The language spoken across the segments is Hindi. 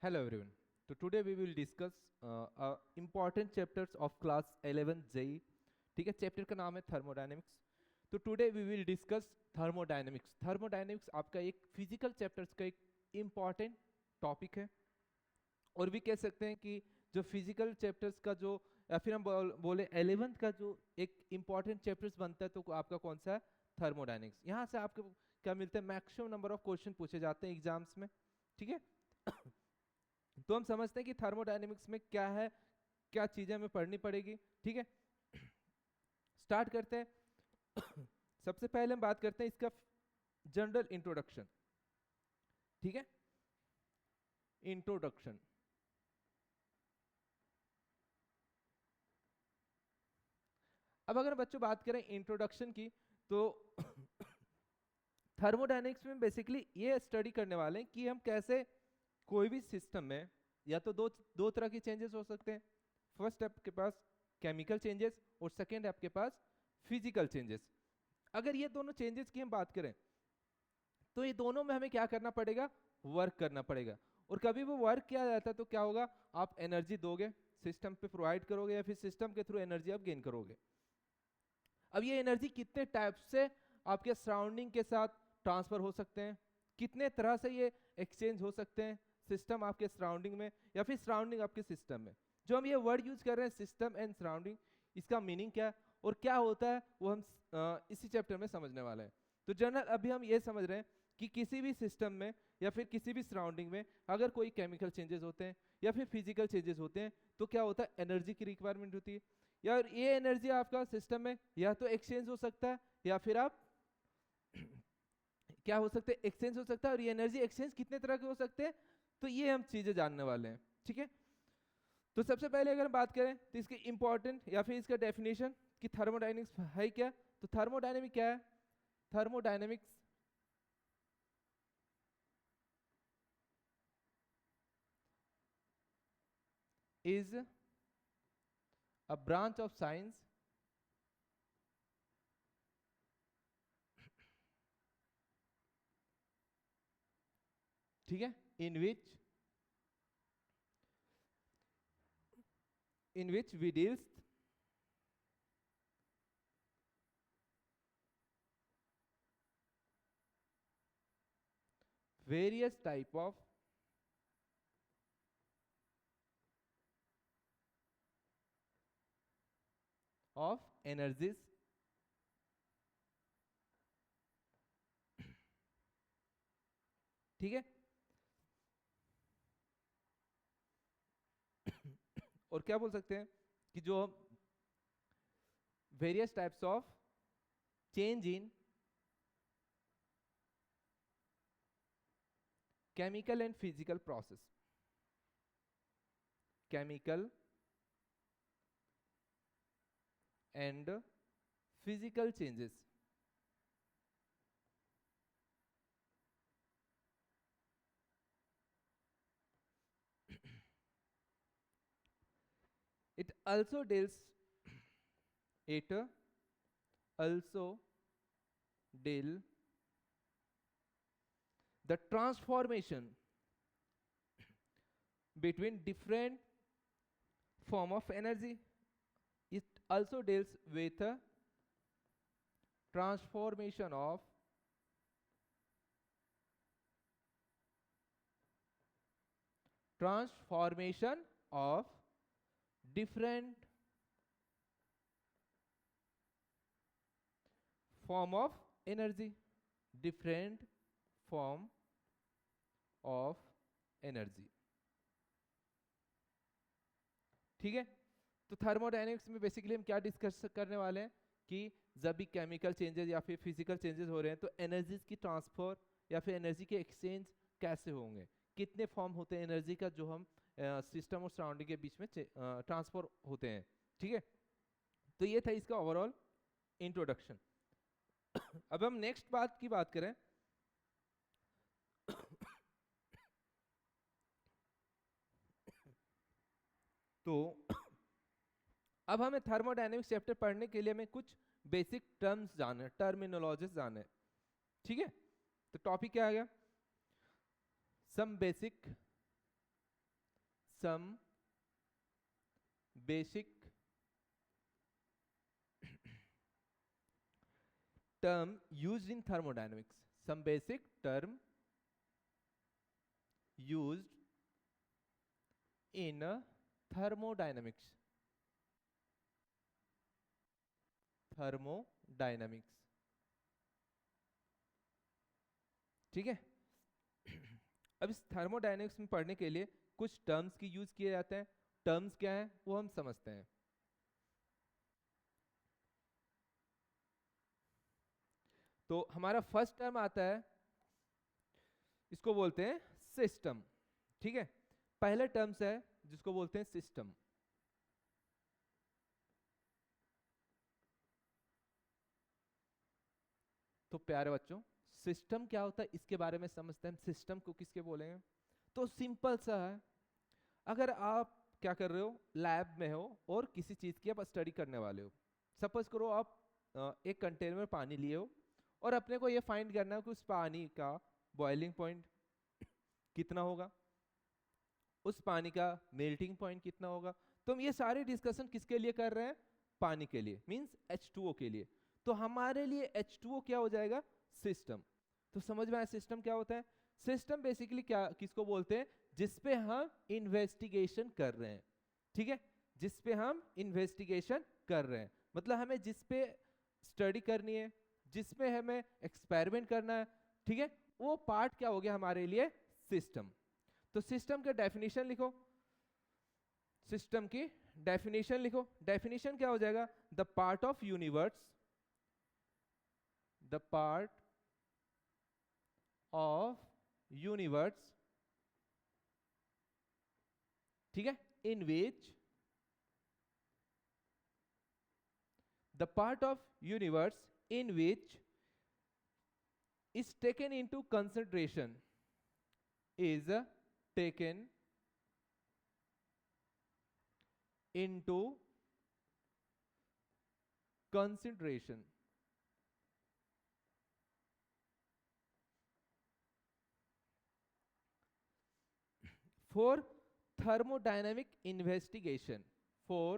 Hello everyone. So today we will discuss important chapters of class 11 JEE. ठीक है, चैप्टर का नाम है थर्मोडायनेमिक्स. तो today we will discuss thermodynamics. Thermodynamics आपका एक फिजिकल चैप्टर्स का एक इम्पॉर्टेंट टॉपिक है, और भी कह सकते हैं कि जो फिजिकल चैप्टर्स का जो या फिर हम बोले 11th का जो एक इम्पॉर्टेंट चैप्टर्स बनता है, तो आपका कौन सा है? थर्मोडायनेमिक्स. यहाँ से आपको क्या मिलता है? मैक्सिमम नंबर ऑफ क्वेश्चन पूछे जाते हैं एग्जाम्स में. ठीक है. तो हम समझते हैं कि थर्मोडायनेमिक्स में क्या है, क्या चीजें हमें पढ़नी पड़ेगी. ठीक है, स्टार्ट करते हैं. सबसे पहले हम बात करते हैं इसका जनरल इंट्रोडक्शन. ठीक है, इंट्रोडक्शन. अब अगर बच्चों बात करें इंट्रोडक्शन की, तो थर्मोडायनेमिक्स में बेसिकली ये स्टडी करने वाले हैं कि हम कैसे कोई भी सिस्टम में या तो दो दो तरह के चेंजेस हो सकते हैं. फर्स्ट आपके पास केमिकल चेंजेस और सेकेंड आपके पास फिजिकल चेंजेस. अगर ये दोनों चेंजेस की हम बात करें, तो ये दोनों में हमें क्या करना पड़ेगा? वर्क करना पड़ेगा. और कभी वो वर्क किया जाता है तो क्या होगा? आप एनर्जी दोगे, सिस्टम पे प्रोवाइड करोगे, या फिर सिस्टम के थ्रू एनर्जी आप गेन करोगे. अब ये एनर्जी कितने टाइप से आपके सराउंडिंग के साथ ट्रांसफर हो सकते हैं, कितने तरह से ये एक्सचेंज हो सकते हैं, सिस्टम आपके सराउंडिंग में या फिर सराउंडिंग आपके सिस्टम में. जो हम ये वर्ड यूज कर रहे हैं सिस्टम एंड सराउंडिंग, इसका मीनिंग क्या है और क्या होता है, वो हम इसी चैप्टर में समझने वाले हैं. तो जनरल अभी हम ये समझ रहे हैं कि किसी भी सिस्टम में या फिर किसी भी सराउंडिंग में अगर कोई केमिकल चेंजेस होते हैं या फिर फिजिकल चेंजेस होते हैं, तो क्या होता है? एनर्जी की रिक्वायरमेंट होती है. यार ये एनर्जी आपका सिस्टम में या तो एक्सचेंज हो सकता है या फिर आप क्या हो सकते हैं? एक्सचेंज हो सकता है. और ये एनर्जी एक्सचेंज कितने तरह के हो सकते हैं, तो ये हम चीजें जानने वाले हैं. ठीक है, तो सबसे पहले अगर हम बात करें तो इसके इंपॉर्टेंट या फिर इसका डेफिनेशन कि थर्मोडायनेमिक्स है क्या. तो थर्मोडायनेमिक क्या है? Thermodynamics is a branch of science ठीक है, in which we deals various type of energies. ठीक है, और क्या बोल सकते हैं कि जो various types of change in chemical and physical process. Chemical and physical changes. it also deals it also deal the transformation between different form of energy. It also deals with transformation of different form of energy. different form of energy. ठीक है, तो थर्मोडायनेमिक्स में बेसिकली हम क्या डिस्कस करने वाले हैं कि जब भी केमिकल चेंजेस या फिर फिजिकल चेंजेस हो रहे हैं, तो एनर्जीज की ट्रांसफर या फिर एनर्जी के एक्सचेंज कैसे होंगे, कितने फॉर्म होते हैं एनर्जी का जो हम सिस्टम और सराउंडिंग के बीच में ट्रांसफर होते हैं. ठीक है, तो ये था इसका ओवरऑल इंट्रोडक्शन. अब हम नेक्स्ट बात की बात करें तो अब हमें थर्मोडायनेमिक्स चैप्टर पढ़ने के लिए हमें कुछ बेसिक टर्म्स जाने, टर्मिनोलॉजीज जाने. ठीक है, तो टॉपिक क्या आ गया? Some basic some basic term used in thermodynamics, some basic term used in thermodynamics, thermodynamics, ठीक है। अब इस थर्मोडायनेमिक्स में पढ़ने के लिए कुछ टर्म्स की यूज किए जाते हैं। टर्म्स क्या है वो हम समझते हैं। तो हमारा फर्स्ट टर्म आता है, इसको बोलते हैं सिस्टम, ठीक है। पहला टर्म्स है जिसको बोलते हैं सिस्टम। तो प्यारे बच्चों, सिस्टम क्या होता है इसके बारे में समझते हैं। सिस्टम को किसके बोलेंगे? तो सिंपल सा है, अगर आप क्या कर रहे हो, लैब में हो और किसी चीज की आप स्टडी करने वाले हो। सपोज करो आप एक कंटेनर में पानी लिए हो और अपने को ये फाइंड करना है कि उस पानी का बॉइलिंग पॉइंट कितना होगा, उस पानी का मेल्टिंग पॉइंट कितना होगा। तो हम ये सारे डिस्कशन किसके लिए कर रहे हैं? पानी के लिए, मींस H2O के लिए। तो हमारे लिए H2O क्या हो जाएगा? सिस्टम। तो समझ में आया सिस्टम क्या होता है? सिस्टम बेसिकली क्या किसको बोलते हैं? जिसपे हम इन्वेस्टिगेशन कर रहे हैं, ठीक है। जिसपे हम इन्वेस्टिगेशन कर रहे हैं मतलब हमें जिसपे स्टडी करनी है, जिसपे हमें एक्सपेरिमेंट करना है, ठीक है, वो पार्ट क्या हो गया हमारे लिए? सिस्टम। तो सिस्टम का डेफिनेशन लिखो, सिस्टम की डेफिनेशन लिखो। डेफिनेशन क्या हो जाएगा? The part of universe, the part of universe, ठीक है, in which the part of universe in which is taken into consideration, is taken into consideration, for thermodynamic investigation, for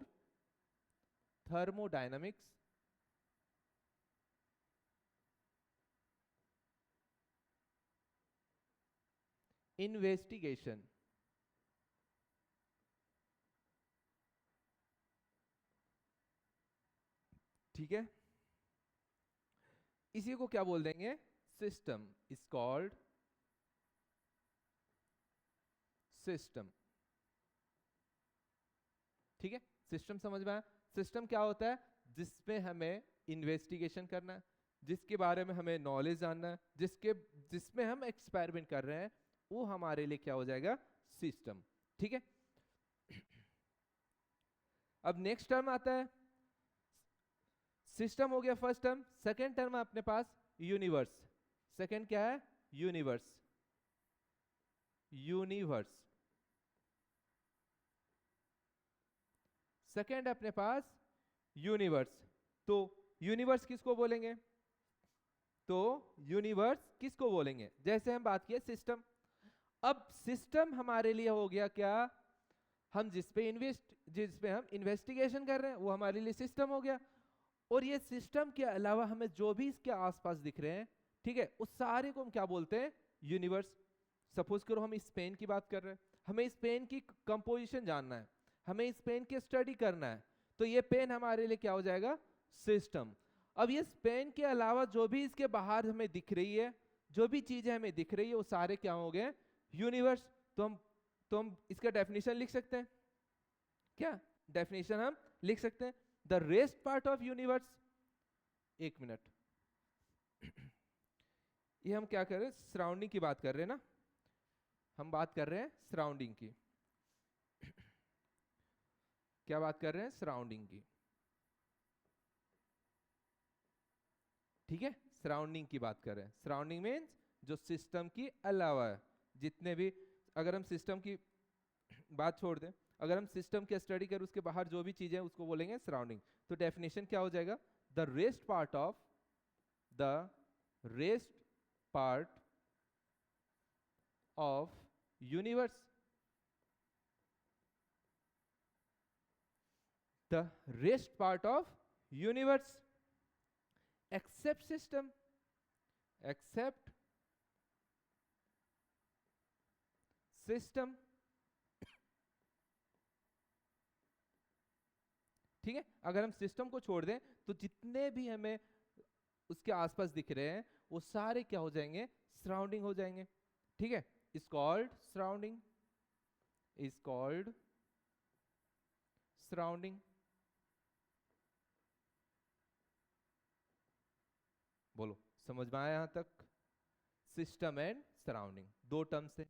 thermodynamics investigation, ठीक है। इसी को क्या बोल देंगे? सिस्टम इज कॉल्ड सिस्टम, ठीक है। सिस्टम समझ में आया? सिस्टम क्या होता है? जिसमें हमें इन्वेस्टिगेशन करना है, जिसके बारे में हमें नॉलेज जानना है, जिसमें हम एक्सपेरिमेंट कर रहे हैं, वो हमारे लिए क्या हो जाएगा? सिस्टम, ठीक है। अब नेक्स्ट टर्म आता है, सिस्टम हो गया फर्स्ट टर्म। सेकेंड टर्म है अपने पास यूनिवर्स। सेकेंड क्या है? Universe, universe. सेकेंड है अपने पास यूनिवर्स। तो यूनिवर्स किसको बोलेंगे? तो यूनिवर्स किसको बोलेंगे? जैसे हम बात किए सिस्टम। अब सिस्टम हमारे लिए हो गया क्या? हम जिसपे हम इन्वेस्टिगेशन कर रहे हैं वो हमारे लिए सिस्टम हो गया। और ये सिस्टम के अलावा हमें जो भी इसके आसपास दिख रहे हैं, ठीक है, उस सारे को हम क्या बोलते हैं? यूनिवर्स। सपोज करो हम इस पेन की बात कर रहे हैं, हमें इस पेन की कंपोजिशन जानना है, हमें इस पेन की स्टडी करना है, तो ये पेन हमारे लिए क्या हो जाएगा? सिस्टम। अब ये पेन के अलावा जो भी इसके बाहर हमें दिख रही है, जो भी चीजें हमें दिख रही है, वो सारे क्या हो गए? यूनिवर्स। तो हम इसका डेफिनेशन लिख सकते हैं क्या? डेफिनेशन हम लिख सकते हैं, the rest part of universe. एक मिनट, ये हम क्या कर रहे हैं? सराउंडिंग की बात कर रहे हैं ना, हम बात कर रहे हैं सराउंडिंग की। क्या बात कर रहे हैं? सराउंडिंग की, ठीक है, सराउंडिंग की बात कर रहे हैं। सराउंडिंग मीन्स जो सिस्टम की अलावा है, जितने भी, अगर हम सिस्टम की बात छोड़ दें, अगर हम सिस्टम की स्टडी करें, उसके बाहर जो भी चीजें उसको बोलेंगे सराउंडिंग। तो डेफिनेशन क्या हो जाएगा? The rest part of, the rest part of universe, the rest part of universe except system, except system. ठीक है, अगर हम सिस्टम को छोड़ दें तो जितने भी हमें उसके आसपास दिख रहे हैं वो सारे क्या हो जाएंगे, सराउंडिंग हो जाएंगे. ठीक है, is called surrounding, is called surrounding. बोलो समझ में आया यहां तक? सिस्टम एंड सराउंडिंग, दो टर्म से.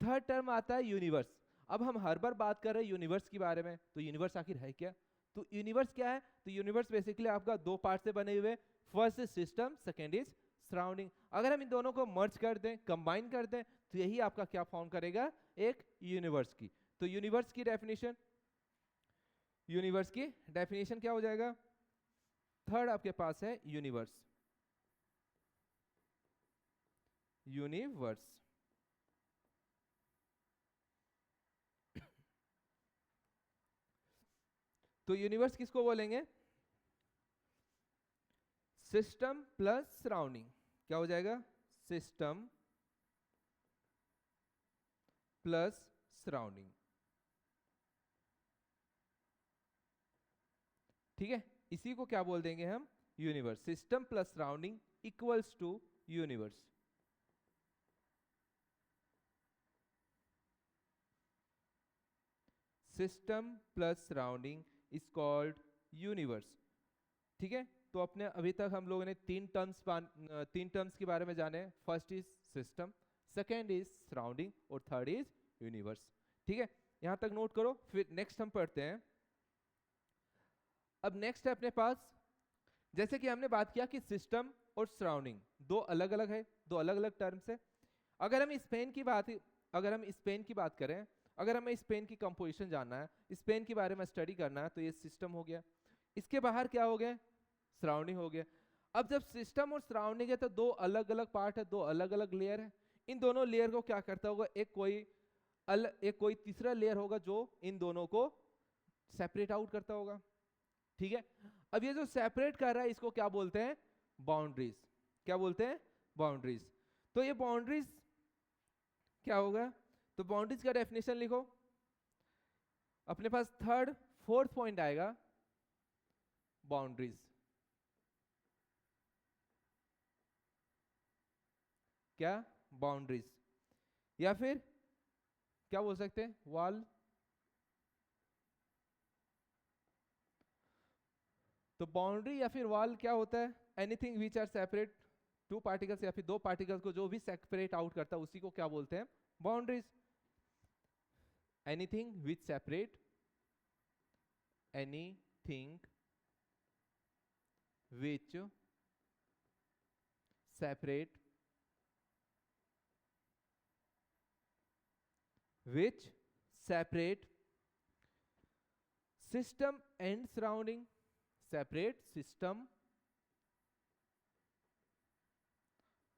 थर्ड टर्म आता है यूनिवर्स. अब हम हर बार बात कर रहे हैं यूनिवर्स के बारे में, तो यूनिवर्स आखिर है क्या? तो यूनिवर्स क्या है? तो यूनिवर्स बेसिकली आपका दो पार्ट से बने हुए, first is system, second is surrounding. अगर हम इन दोनों को मर्ज कर दें, कंबाइन कर दें, तो यही आपका क्या फॉर्म करेगा, एक यूनिवर्स की. तो यूनिवर्स की डेफिनेशन, यूनिवर्स की डेफिनेशन क्या हो जाएगा? थर्ड आपके पास है यूनिवर्स, यूनिवर्स. तो यूनिवर्स किसको बोलेंगे? System plus surrounding. क्या हो जाएगा? System plus surrounding. ठीक है, इसी को क्या बोल देंगे हम? Universe. System plus surrounding equals to universe. System plus surrounding is called universe. ठीक है, तो अपने अभी तक हम लोगों ने तीन टर्म्स के बारे में जाने. First is system, second is surrounding और थर्ड इज यूनिवर्स. ठीक है, यहां तक नोट करो. फिर नेक्स्ट हम पढ़ते हैं. अब नेक्स्ट है अपने पास, जैसे कि हमने बात किया कि सिस्टम और सराउंडिंग दो अलग अलग है, दो अलग अलग टर्म्स है. अगर हम स्पेन की बात करें, अगर हमें स्पेन की कंपोजिशन जानना है, स्पेन के बारे में स्टडी करना है, तो ये सिस्टम हो गया. इसके बाहर क्या हो गया? सराउंडिंग हो गया. अब जब सिस्टम और सराउंडिंग है तो दो अलग अलग पार्ट है, दो अलग अलग लेयर है. इन दोनों लेयर को क्या करता होगा? एक कोई तीसरा लेयर होगा जो इन दोनों को सेपरेट आउट करता होगा. ठीक है, अब ये जो सेपरेट कर रहा है इसको क्या बोलते हैं? बाउंड्रीज. क्या बोलते हैं? बाउंड्रीज. तो ये बाउंड्रीज क्या होगा? तो बाउंड्रीज का डेफिनेशन लिखो. अपने पास थर्ड फोर्थ पॉइंट आएगा बाउंड्रीज. क्या? बाउंड्रीज. या फिर क्या बोल सकते हैं? वॉल. तो बाउंड्री या फिर वॉल क्या होता है? Anything which are separate two particles, या फिर दो पार्टिकल्स को जो भी सेपरेट आउट करता है उसी को क्या बोलते हैं? Boundaries. Anything which separate, anything which separate, which separate system and surrounding, separate system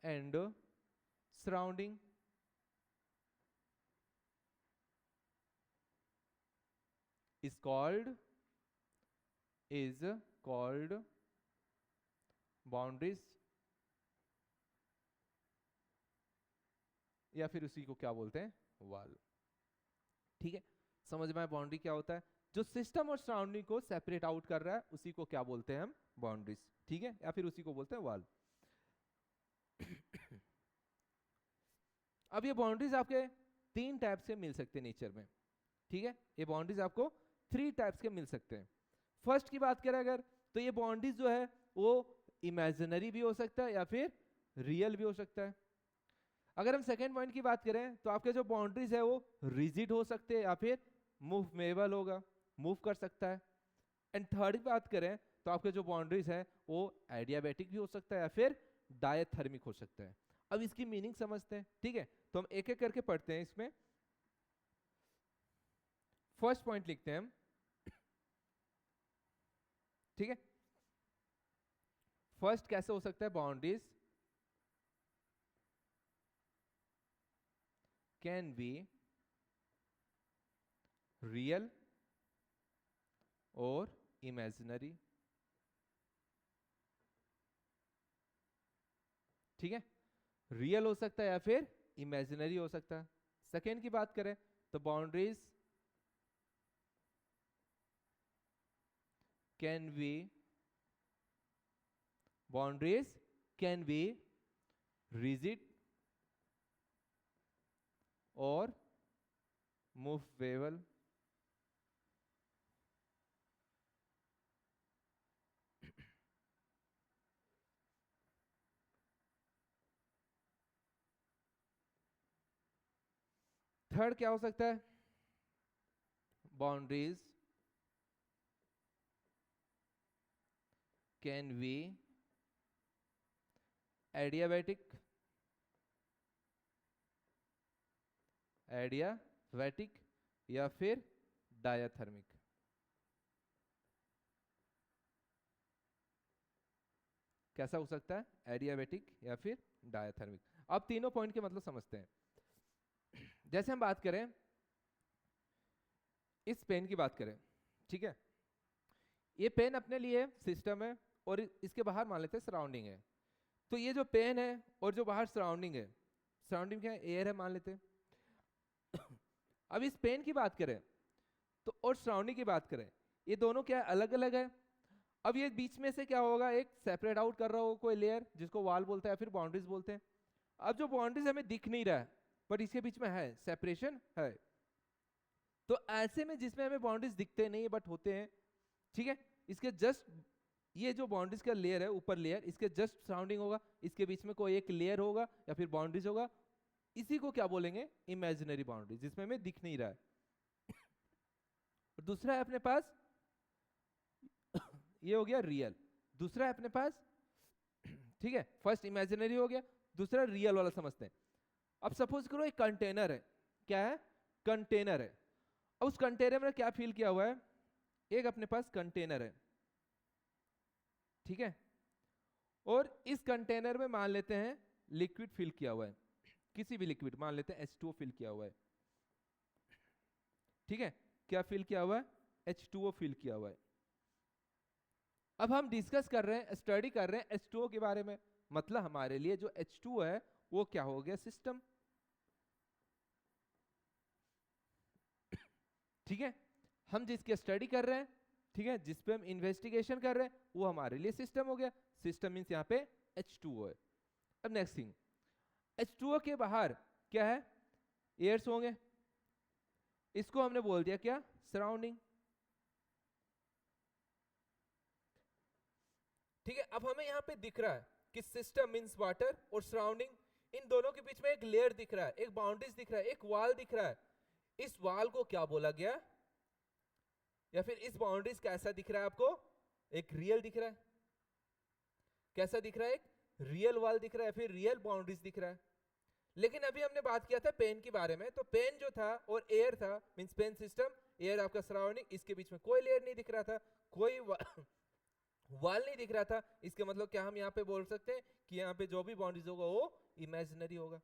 and surrounding. is called boundaries, या फिर उसी को क्या बोलते हैं? वॉल. ठीक है, समझ में आया बाउंड्री क्या होता है? जो सिस्टम और सराउंडिंग को सेपरेट आउट कर रहा है उसी को क्या बोलते हैं हम? बाउंड्रीज. ठीक है, या फिर उसी को बोलते हैं वॉल. अब ये बाउंड्रीज आपके तीन टाइप्स के मिल सकते हैं नेचर में. ठीक है, ये बाउंड्रीज आपको थ्री टाइप्स के मिल सकते हैं. फर्स्ट की बात करें अगर, तो ये बाउंड्रीज जो है वो इमेजिनरी भी हो सकता है या फिर रियल भी हो सकता है. अगर हम सेकेंड पॉइंट की बात करें तो आपके जो बाउंड्रीज है वो रिजिड हो सकते हैं या फिर मूवेबल होगा, मूव कर सकता है. एंड थर्ड की बात करें तो आपके जो बाउंड्रीज है वो एडियाबैटिक भी हो सकता है या फिर डायथर्मिक हो सकता है. अब इसकी मीनिंग समझते हैं. ठीक है, तो हम एक एक करके पढ़ते हैं. इसमें फर्स्ट पॉइंट लिखते हैं हम. ठीक है, फर्स्ट कैसे हो सकता है? बाउंड्रीज कैन बी रियल और इमेजिनरी। ठीक है, रियल हो सकता है या फिर इमेजिनरी हो सकता है। सेकेंड की बात करें तो बाउंड्रीज कैन बी rigid और मूवेबल। थर्ड क्या हो सकता है, बाउंड्रीज कैन बी एडियाबैटिक या फिर डायाथर्मिक। कैसा हो सकता है, एडियाबैटिक या फिर डायाथर्मिक। अब तीनों पॉइंट के मतलब समझते हैं। जैसे हम बात करें, इस पेन की बात करें, ठीक है, ये पेन अपने लिए सिस्टम है और इसके बाहर मान लेते हैं सराउंडिंग है। तो ये जो पेन है और जो बाहर सराउंडिंग है, सराउंडिंग क्या है, एयर है मान लेते हैं। अब इस पेन की बात करें तो और सराउंडिंग की बात करें, ये दोनों क्या अलग अलग है। अब ये बीच में से क्या होगा, एक सेपरेट आउट कर रहा होगा कोई लेयर जिसको वॉल बोलते हैं या फिर बाउंड्रीज बोलते हैं। अब जो बाउंड्रीज हमें दिख नहीं रहा है बट इसके बीच में है, सेपरेशन है। तो ऐसे में जिसमें हमें बाउंड्रीज दिखते नहीं बट होते हैं, ठीक है, इसके जस्ट ये जो बाउंड्रीज का लेयर है, ऊपर लेयर, इसके जस्ट सराउंडिंग होगा, इसके बीच में कोई एक लेयर होगा या फिर बाउंड्रीज होगा। इसी को क्या बोलेंगे, इमेजिनरी बाउंड्री, जिसमें हमें दिख नहीं रहा है। दूसरा है अपने पास, ये हो गया रियल। दूसरा है अपने पास, ठीक है, फर्स्ट इमेजिनरी हो गया, दूसरा रियल वाला समझते हैं। अब सपोज करो एक कंटेनर है, क्या है, कंटेनर है। अब उस कंटेनर में क्या फील किया हुआ है, एक अपने पास कंटेनर है, ठीक है, और इस कंटेनर में मान लेते हैं लिक्विड फिल किया हुआ है, किसी भी लिक्विड, मान लेते हैं H2O फिल किया हुआ है, ठीक है, क्या फिल किया हुआ है, H2O फिल किया हुआ है। अब हम डिस्कस कर रहे हैं, स्टडी कर रहे हैं H2O के बारे में, मतलब हमारे लिए जो H2O है वो क्या हो गया, सिस्टम। ठीक है, हम जिसके स्टडी कर रहे हैं, ठीक है, जिस पे हम इन्वेस्टिगेशन कर रहे हैं, वो हमारे लिए सिस्टम हो गया। सिस्टम मींस यहाँ पे H2O है। अब नेक्स्ट थिंग, H2O के बाहर क्या है, एयर्स होंगे, इसको हमने बोल दिया क्या, सराउंडिंग। ठीक है, अब हमें यहाँ पे दिख रहा है कि सिस्टम मींस वाटर और सराउंडिंग, इन दोनों के बीच में एक लेयर दिख रहा है, एक बाउंड्रीज दिख रहा है, एक वॉल दिख रहा है। इस वॉल को क्या बोला गया, या फिर इस बाउंड्रीज कैसा दिख रहा है आपको, एक रियल दिख रहा है। कैसा दिख रहा है, एक रियल वॉल दिख रहा है, फिर रियल बाउंड्रीज दिख रहा है। लेकिन अभी हमने बात किया था पेन के बारे में, तो पेन जो था और एयर था, मींस पेन सिस्टम, एयर आपका सराउंडिंग, इसके बीच में कोई लेयर नहीं दिख रहा था, कोई वॉल नहीं दिख रहा था। इसके मतलब क्या हम यहाँ पे बोल सकते हैं कि यहाँ पे जो भी बाउंड्रीज होगा वो इमेजिनरी होगा।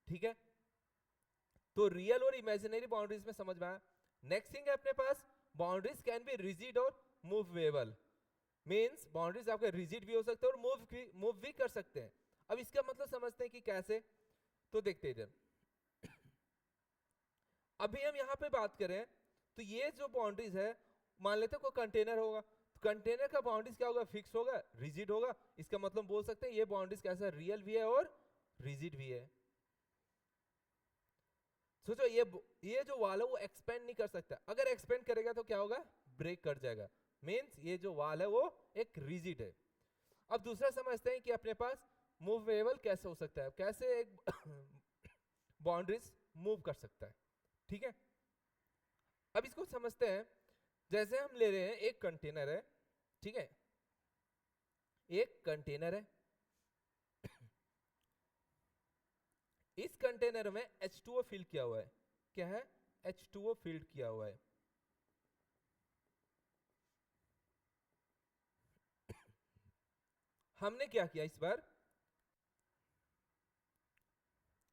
ठीक है, तो रियल और इमेजिनरी बाउंड्रीज में समझ में आया। नेक्स्ट थिंग है अपने पास, बाउंड्रीज कैन बी रिजिड और मूवेबल, मींस बाउंड्रीज आपके रिजिड भी हो सकते हैं और मूव भी कर सकते हैं। अब इसका मतलब समझते हैं कि कैसे, तो देखते हैं इधर। अभी हम यहाँ पे बात करें तो ये जो बाउंड्रीज है, मान लेते हैं कोई कंटेनर होगा, तो कंटेनर का बाउंड्रीज क्या होगा, फिक्स होगा, रिजिड होगा। इसका मतलब बोल सकते हैं ये बाउंड्रीज कैसा, रियल भी है और रिजिड भी है। सोचो ये जो वाल है वो एक्सपेंड नहीं कर सकता, अगर एक्सपेंड करेगा तो क्या होगा, ब्रेक कर जाएगा। मींस ये जो वाल है वो एक रिजिड है। अब दूसरा समझते हैं कि अपने पास मूवेबल कैसे हो सकता है, कैसे एक बाउंड्रीज मूव कर सकता है। ठीक है, अब इसको समझते हैं। जैसे हम ले रहे हैं एक कंटेनर है, ठीक है, एक कंटेनर है, इस कंटेनर में H2O फिल किया हुआ है, क्या है, H2O फिल किया हुआ है। हमने क्या किया इस बार,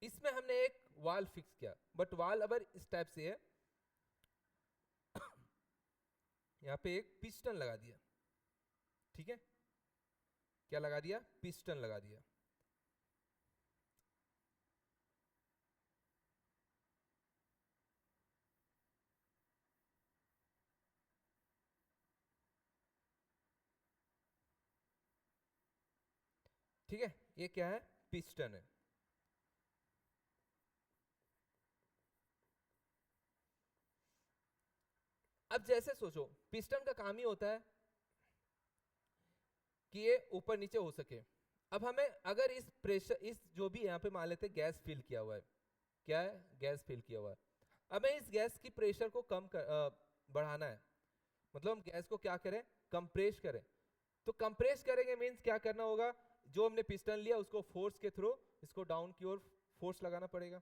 इसमें हमने एक वाल फिक्स किया, बट वाल अगर इस टाइप से है, यहाँ पे एक पिस्टन लगा दिया, ठीक है, क्या लगा दिया, पिस्टन लगा दिया। ठीक है, ये क्या है, पिस्टन है। अब जैसे सोचो, पिस्टन का काम ही होता है कि ये ऊपर नीचे हो सके। अब हमें अगर इस प्रेशर, इस जो भी यहाँ पे मान लेते हैं गैस फिल किया हुआ है, क्या है, गैस फिल किया हुआ है, हमें इस गैस की प्रेशर को बढ़ाना है, मतलब हम गैस को क्या करें, कंप्रेस करें। तो कंप्रेस करेंगे मींस क्या करना होगा, जो हमने पिस्टन लिया उसको फोर्स के थ्रू इसको डाउन की ओर फोर्स लगाना पड़ेगा।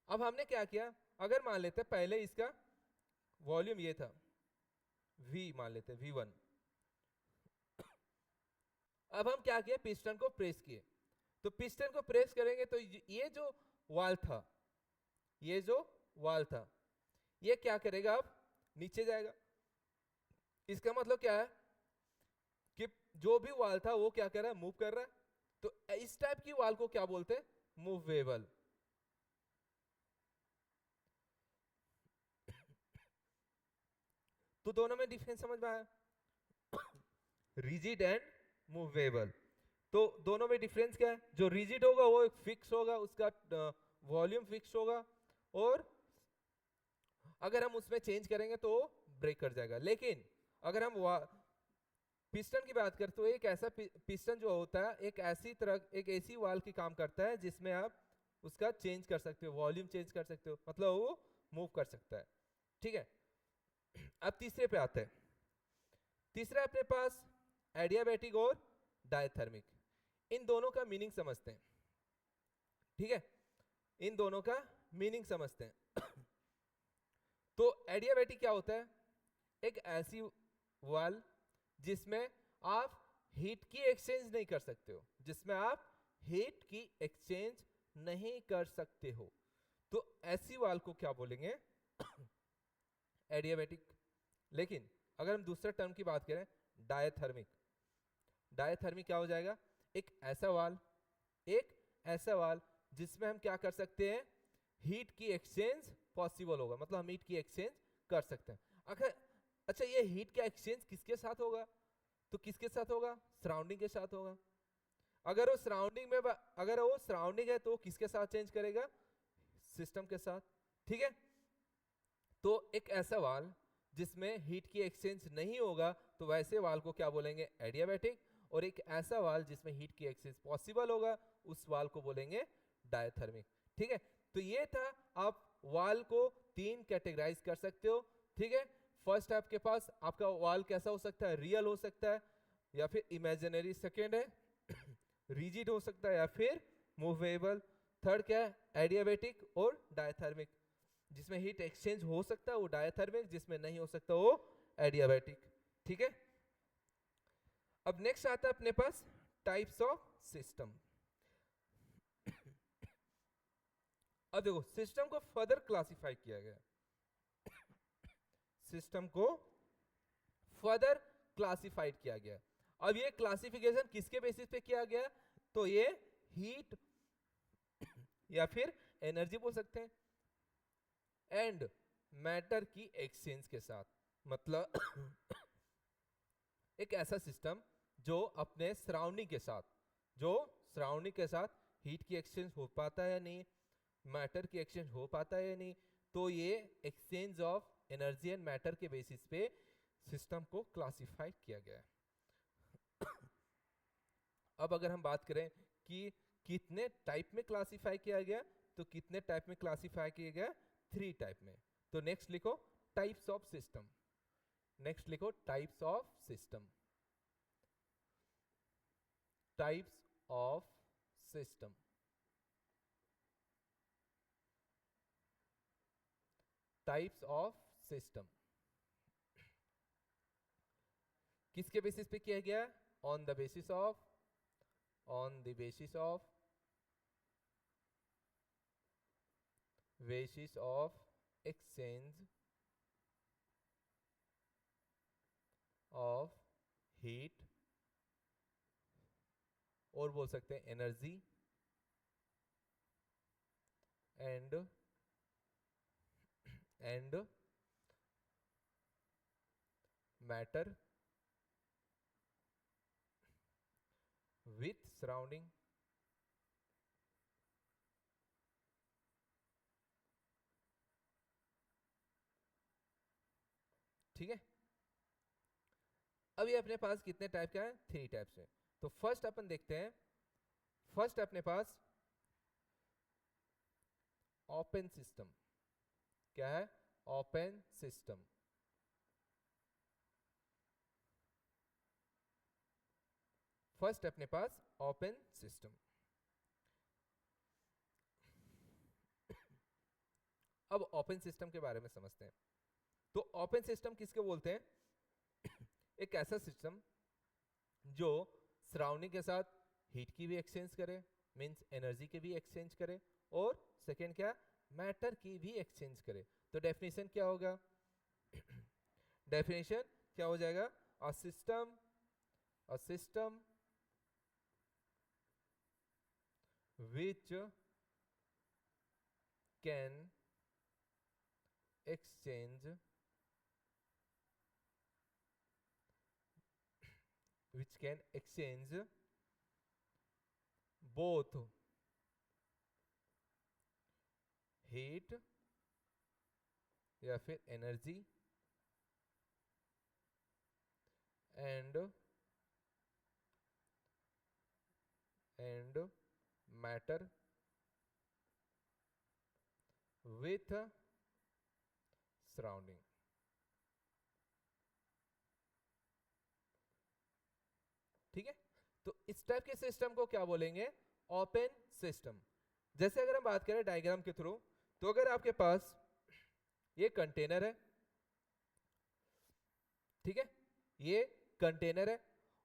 अब हमने क्या किया, अगर मान लेते हैं पहले इसका वॉल्यूम ये था V, मान लेते हैं V1। अब हम क्या किए, पिस्टन को प्रेस किए, तो पिस्टन को प्रेस करेंगे तो ये जो वाल्व था, ये जो वाल्व था, ये क्या करेगा, अब नीचे जाएगा। इसका मतलब क्या है कि जो भी वाल्व था वो क्या कर रहा है, मूव कर रहा है। तो इस टाइप की वाल्व को क्या बोलते हैं, मूवेबल। तो दोनों में डिफरेंस समझ में आया, रिजिड एंड मूवेबल। तो दोनों में डिफरेंस क्या है, जो रिजिड होगा वो एक फिक्स होगा, उसका वॉल्यूम फिक्स होगा, और अगर हम उसमें चेंज करेंगे तो ब्रेक कर जाएगा। लेकिन अगर हम पिस्टन की बात करते हो, एक ऐसा पिस्टन जो होता है, एक ऐसी तरह, एक ऐसी वाल की काम करता है जिसमें आप उसका चेंज कर सकते हो, वॉल्यूम चेंज कर सकते हो, मतलब वो मूव कर सकता है। ठीक है, अब तीसरे पे आते हैं। तीसरा अपने पास एडियाबैटिक और डायथर्मिक। इन दोनों का मीनिंग समझते हैं, ठीक है, इन दोनों का मीनिंग समझते हैं। तो एडियाबैटिक क्या होता है, एक ऐसी वाल जिसमें आप हीट की एक्सचेंज नहीं कर सकते हो, जिसमें आप हीट की एक्सचेंज नहीं कर सकते हो, तो ऐसी वाल को क्या बोलेंगे, एडियाबैटिक। लेकिन अगर हम दूसरे टर्म की बात करें, डायथर्मिक, डायथर्मिक क्या हो जाएगा, एक ऐसा वाल, एक ऐसा वाल जिसमें हम क्या कर सकते हैं, हीट की एक्सचेंज पॉसिबल होगा, मतलब हम हीट की एक्सचेंज कर सकते हैं। अगर अच्छा, ये हीट का एक्सचेंज किसके साथ होगा, तो किसके साथ होगा, सराउंडिंग के साथ होगा। अगर वो सराउंडिंग में, अगर वो सराउंडिंग है तो वो किसके साथ चेंज करेगा, सिस्टम के साथ। ठीक है, तो एक ऐसा वाल जिसमें हीट की एक्सचेंज नहीं होगा, तो वैसे वाल को क्या बोलेंगे, एडियाबैटिक। और एक ऐसा वाल जिसमें हीट की एक्सचेंज पॉसिबल होगा, उस वाल को बोलेंगे डायथर्मिक। ठीक है, तो ये था, आप वाल को तीन कैटेगराइज कर सकते हो। ठीक है, फर्स्ट आपके पास आपका वाल कैसा हो सकता है, रियल हो सकता है या फिर इमेजिनरी। सेकेंड है रिजिड हो सकता है या फिर मूवेबल। थर्ड क्या है, एडियाबैटिक और डायथर्मिक। जिसमें हीट एक्सचेंज हो सकता है वो डायथर्मिक, जिसमें नहीं हो सकता वो एडियाबैटिक। ठीक है, अब नेक्स्ट आता है अपने पास टाइप्स ऑफ सिस्टम। अब देखो, सिस्टम को फर्दर क्लासिफाई किया गया, सिस्टम को फर्दर क्लासिफाइड किया गया। अब ये क्लासिफिकेशन किसके बेसिस पे किया गया, तो ये हीट या फिर एनर्जी बोल सकते हैं, एंड मैटर की एक्सचेंज के साथ। मतलब एक ऐसा सिस्टम जो अपने सराउंडिंग के साथ, जो सराउंडिंग के साथ हीट की एक्सचेंज हो पाता है या नहीं, मैटर की एक्सचेंज हो पाता है या नहीं, तो ये exchange of energy and matter के बेसिस पे सिस्टम को क्लासिफाई किया गया है। अब अगर हम बात करें कि कितने टाइप में क्लासिफाई किया गया, तो कितने टाइप में क्लासिफाई किया गया, 3 टाइप में। तो नेक्स्ट लिखो टाइप्स ऑफ सिस्टम, नेक्स्ट लिखो types of system, types of system, types of system. किसके बेसिस पे किया गया, on the basis of, on the basis of, basis of exchange of heat, और बोल सकते हैं energy and matter with surrounding. ठीक है, अब ये अपने पास कितने टाइप का है, 3 टाइप्स है। तो फर्स्ट अपन देखते हैं, फर्स्ट अपने पास ओपन सिस्टम। क्या है, ओपन सिस्टम। फर्स्ट अपने पास ओपन सिस्टम। अब ओपन सिस्टम के बारे में समझते हैं। तो ओपन सिस्टम किसके बोलते हैं? एक ऐसा सिस्टम जो सराउंडिंग के साथ हीट की भी एक्सचेंज करे, मींस एनर्जी के भी एक्सचेंज करे, और सेकेंड क्या, मैटर की भी एक्सचेंज करे। तो डेफिनेशन क्या होगा? डेफिनेशन क्या हो जाएगा? अ system which can exchange both heat या फिर energy and matter with surrounding. ठीक है, तो इस टाइप के सिस्टम को क्या बोलेंगे? Open system. जैसे अगर हम बात करें डायग्राम के थ्रू, तो अगर आपके पास ये कंटेनर है, ठीक है, ये कंटेनर है,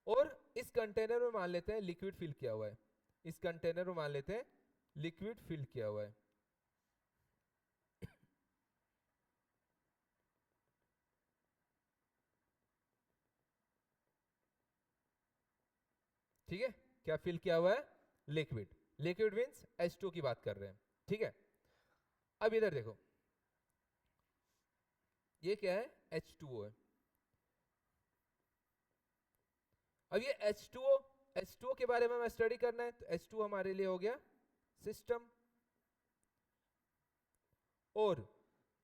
और इस कंटेनर में मान लेते हैं लिक्विड फिल किया हुआ है, इस कंटेनर में मान लेते हैं लिक्विड फिल किया हुआ है। ठीक है, क्या फिल किया हुआ है? लिक्विड। लिक्विड मींस H2 की बात कर रहे हैं। ठीक है, अब इधर देखो, ये क्या है? H2O है। अब ये H2O के बारे में हमें स्टडी करना है, तो H2 हमारे लिए हो गया सिस्टम। और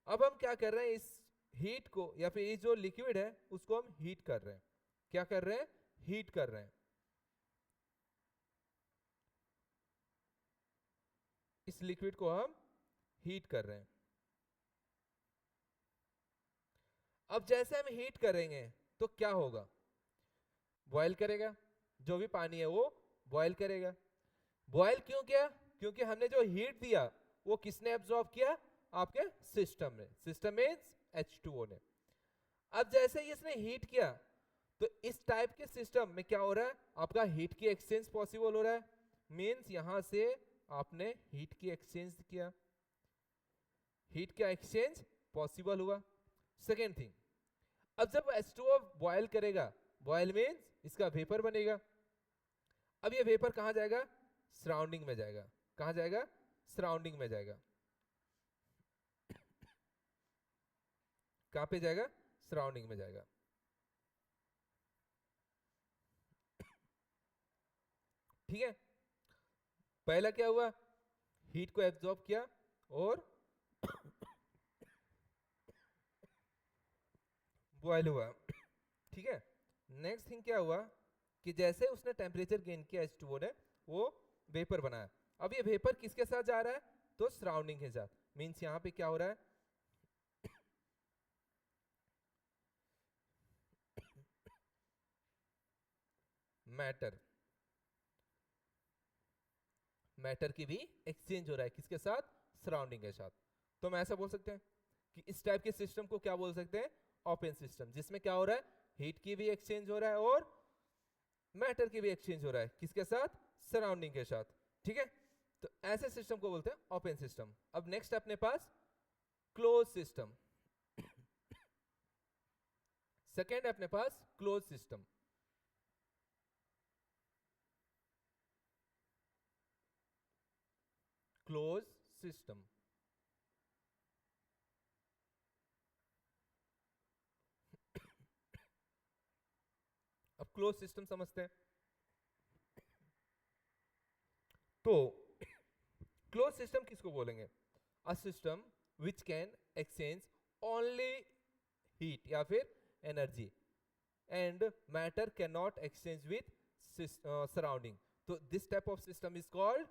अब हम क्या कर रहे हैं, इस हीट को या फिर ये जो लिक्विड है उसको हम हीट कर रहे हैं। क्या कर रहे हैं? हीट कर रहे हैं। इस लिक्विड को हम हीट कर रहे हैं। अब जैसे हम हीट करेंगे तो क्या होगा? बॉयल करेगा, जो भी पानी है वो बॉयल करेगा। बॉयल क्यों किया? क्योंकि हमने जो हीट दिया वो किसने एब्जॉर्ब किया? आपके सिस्टम ने। सिस्टम मींस H2O ने। अब जैसे ही इसने हीट किया, तो इस टाइप के सिस्टम में क्या हो रहा है? आपका हीट की एक्सचेंज पॉसिबल हो रहा है। मींस यहां से आपने हीट की एक्सचेंज किया, हीट का एक्सचेंज पॉसिबल हुआ। सेकेंड थिंग, अब जब H2O बॉयल करेगा, बॉयल मींस इसका वेपर बनेगा। अब ये वेपर कहां जाएगा? सराउंडिंग में जाएगा। कहां जाएगा? सराउंडिंग में जाएगा। कहां पे जाएगा? सराउंडिंग में जाएगा। ठीक है, पहला क्या हुआ? हीट को एब्जॉर्ब किया और बॉयल हुआ। ठीक है, नेक्स्ट थिंग क्या हुआ कि जैसे उसने टेम्परेचर गेन किया H2O ने, वो वेपर बनाया। अब ये वेपर किसके साथ जा रहा है? तो सराउंडिंग के साथ। मींस यहां पे क्या हो रहा है? मैटर, मैटर की भी एक्सचेंज हो रहा है। किसके साथ? सराउंडिंग के साथ। तो हम ऐसा बोल सकते हैं कि इस टाइप के सिस्टम को क्या बोल सकते हैं? ओपन सिस्टम, जिसमें क्या हो रहा है? हीट की भी एक्सचेंज हो रहा है और मैटर की भी एक्सचेंज हो रहा है। किसके साथ? सराउंडिंग के साथ। ठीक है, तो ऐसे सिस्टम को बोलते हैं ओपन सिस्टम। अब नेक्स्ट अपने पास क्लोज सिस्टम। सेकेंड है अपने पास क्लोज सिस्टम। क्लोज सिस्टम, अब क्लोज सिस्टम समझते हैं। तो क्लोज सिस्टम किसको बोलेंगे? A system which can exchange only heat या फिर energy and matter can not exchange with surrounding. तो this type of system is called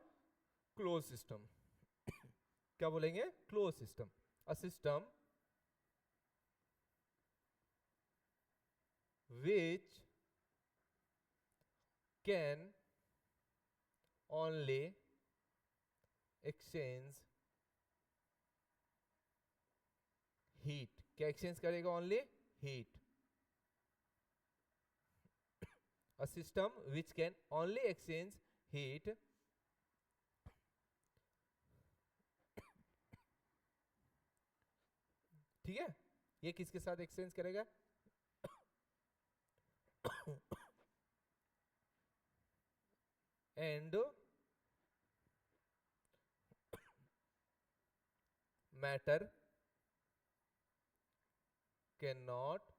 close system. क्या बोलेंगे? Close system. A system which can only exchange heat। क्या एक्सचेंज करेगा? Only heat. a system which can only exchange heat ठीक है, ये किसके साथ एक्सचेंज करेगा? And matter can not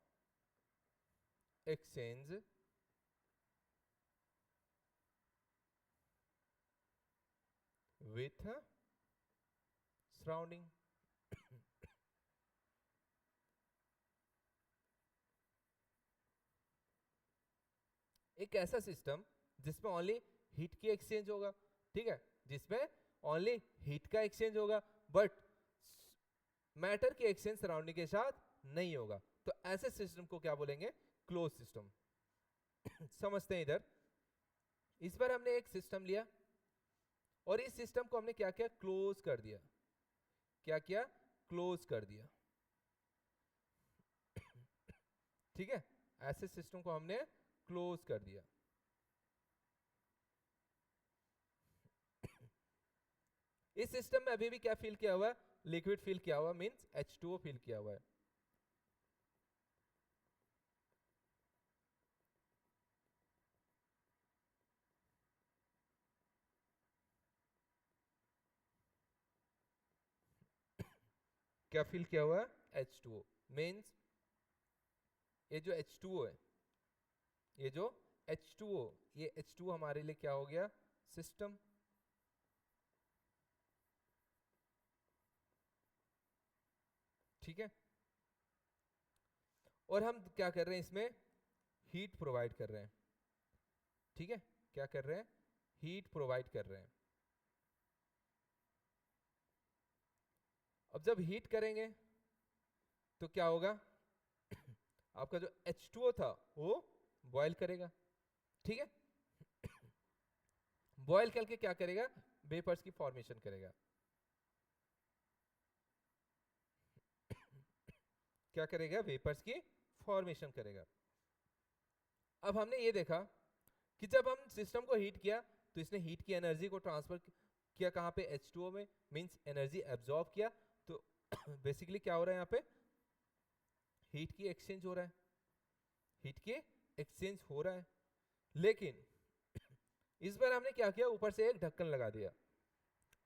exchange with surrounding. एक ऐसा सिस्टम जिसमें ओनली हीट की एक्सचेंज होगा, ठीक है, जिसमें ओनली हीट का एक्सचेंज होगा, बट मैटर की एक्सचेंज सराउंडिंग के साथ नहीं होगा। तो ऐसे सिस्टम को क्या बोलेंगे? Close system. समझते हैं इधर। इस बार हमने एक सिस्टम लिया और इस सिस्टम को हमने क्या किया? क्लोज कर दिया। क्या किया? क्लोज कर दिया। ठीक है, ऐसे सिस्टम को हमने क्लोज कर दिया। इस सिस्टम में अभी भी क्या फिल किया हुआ है? लिक्विड फिल किया हुआ, मींस H2O फिल किया हुआ है। क्या फिल किया हुआ है? H2O। मींस ये जो H2O है, ये जो H2O, ये H2O हमारे लिए क्या हो गया? सिस्टम। ठीक है, और हम क्या कर रहे हैं? इसमें हीट प्रोवाइड कर रहे हैं। ठीक है, क्या कर रहे हैं? हीट प्रोवाइड कर रहे हैं। अब जब हीट करेंगे तो क्या होगा? आपका जो H2O था वो बॉयल करेगा। ठीक है, बॉयल करके क्या करेगा? वेपर्स की फॉर्मेशन करेगा। क्या करेगा? वेपर्स की फॉर्मेशन करेगा। अब हमने ये देखा कि जब हम सिस्टम को हीट किया तो इसने हीट की एनर्जी को ट्रांसफर किया कहां पे? H2O में, मींस एनर्जी एब्जॉर्ब किया। तो बेसिकली क्या हो रहा है? यहाँ पे हीट की एक्सचेंज हो रहा है, हीट की एक्सचेंज हो रहा है। लेकिन इस बार हमने क्या किया? ऊपर से एक ढक्कन लगा दिया।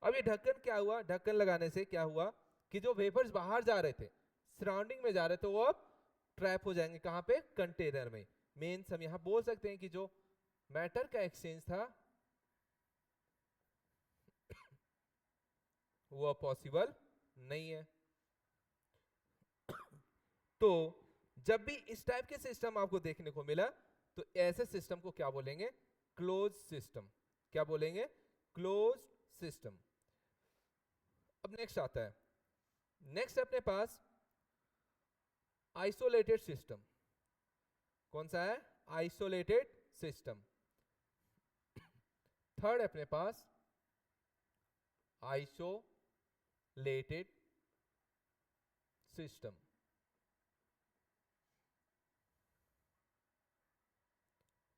अब ये ढक्कन क्या हुआ? ढक्कन लगाने से क्या हुआ कि जो वेपर्स बाहर जा रहे थे, सराउंडिंग में जा रहे थे, वो अब ट्रैप हो जाएंगे कहां पे? कंटेनर में। मींस हम यहां बोल सकते हैं कि जो मैटर का एक्सचेंज था वो पॉसिबल नहीं है। तो जब भी इस टाइप के सिस्टम आपको देखने को मिला तो ऐसे सिस्टम को क्या बोलेंगे? Close system. क्या बोलेंगे? Close system. अब नेक्स्ट आता है, नेक्स्ट अपने पास आइसोलेटेड सिस्टम। कौन सा है? Isolated system. थर्ड अपने पास आइसोलेटेड सिस्टम।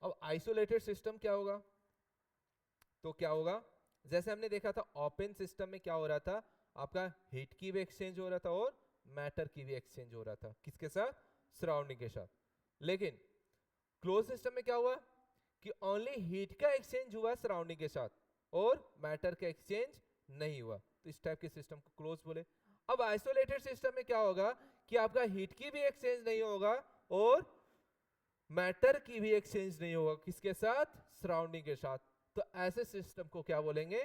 अब आइसोलेटेड सिस्टम क्या होगा? तो क्या होगा? जैसे हमने देखा था ओपन सिस्टम में क्या हो रहा था? आपका हीट की भी एक्सचेंज हो रहा था और मैटर की भी एक्सचेंज हो रहा था। किसके साथ? सराउंडिंग के साथ। लेकिन क्लोज सिस्टम में क्या हुआ कि ओनली हीट का एक्सचेंज हुआ सराउंडिंग के साथ और मैटर का एक्सचेंज नहीं हुआ, तो इस टाइप के सिस्टम को क्लोज बोले। अब आइसोलेटेड सिस्टम में क्या होगा कि आपका हीट की भी एक्सचेंज नहीं होगा और मैटर की भी एक्सचेंज नहीं होगा, किसके साथ? सराउंडिंग के साथ। तो ऐसे सिस्टम को क्या बोलेंगे?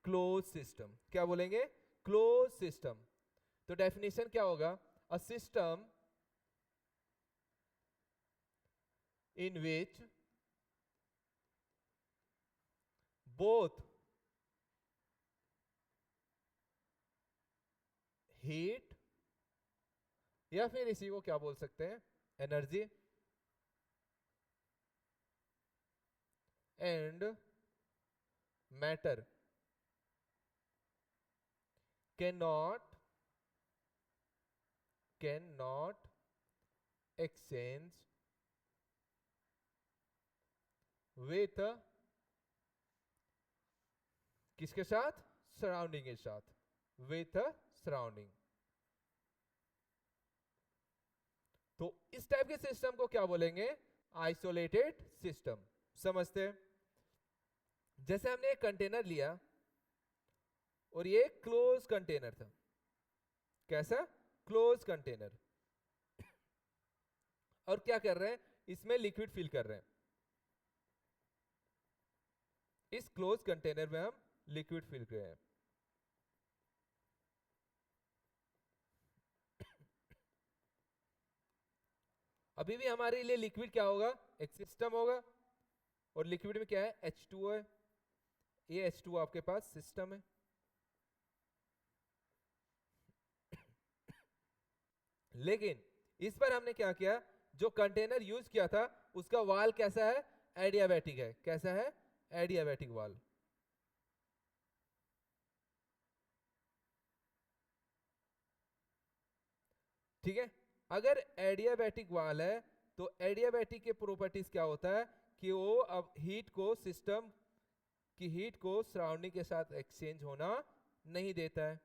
Close system. क्या बोलेंगे? Close system. तो डेफिनेशन क्या होगा? A system in which both heat या फिर इसी को क्या बोल सकते हैं? Energy and matter cannot exchange with किसके साथ? सराउंडिंग के साथ, विथ सराउंडिंग। तो इस टाइप के सिस्टम को क्या बोलेंगे? Isolated system. समझते हैं? जैसे हमने एक कंटेनर लिया और ये क्लोज कंटेनर था। कैसा? Close container. और क्या कर रहे हैं? इसमें लिक्विड फिल कर रहे हैं। इस क्लोज कंटेनर में हम लिक्विड फिल कर रहे हैं। अभी भी हमारे लिए लिक्विड क्या होगा? एक सिस्टम होगा और लिक्विड में क्या है? H2O है। ये H2O आपके पास सिस्टम है। लेकिन इस पर हमने क्या किया? जो कंटेनर यूज किया था उसका वाल कैसा है? एडियाबैटिक है। कैसा है? एडियाबैटिक वाल। ठीक है। अगर एडियाबैटिक वाल है तो एडियाबैटिक के प्रॉपर्टीज क्या होता है कि वो अब हीट को, सिस्टम की हीट को सराउंडिंग के साथ एक्सचेंज होना नहीं देता है।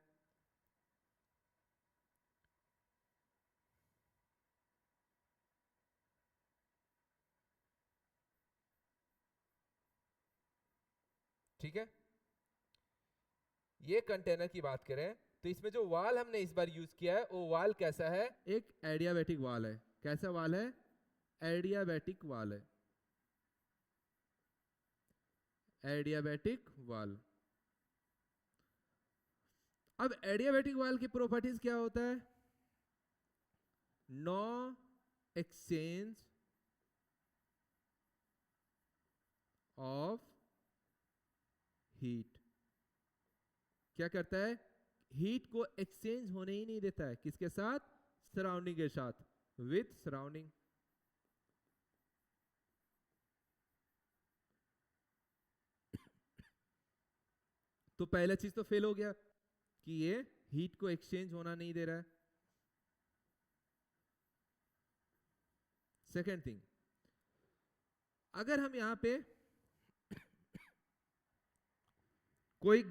ठीक है। ये कंटेनर की बात करें तो इसमें जो वाल हमने इस बार यूज किया है वो वाल कैसा है? एक एडियाबैटिक वाल है। कैसा वाल है? एडियाबैटिक वाल है। एडियाबैटिक वाल। अब एडियाबैटिक वाल की प्रॉपर्टीज क्या होता है? No exchange of heat. क्या करता है? हीट को एक्सचेंज होने ही नहीं देता है। किसके साथ? सराउंडिंग के साथ, विथ सराउंडिंग। तो पहला चीज तो फेल हो गया कि ये हीट को एक्सचेंज होना नहीं दे रहा है। सेकेंड थिंग, अगर हम यहां पे कोई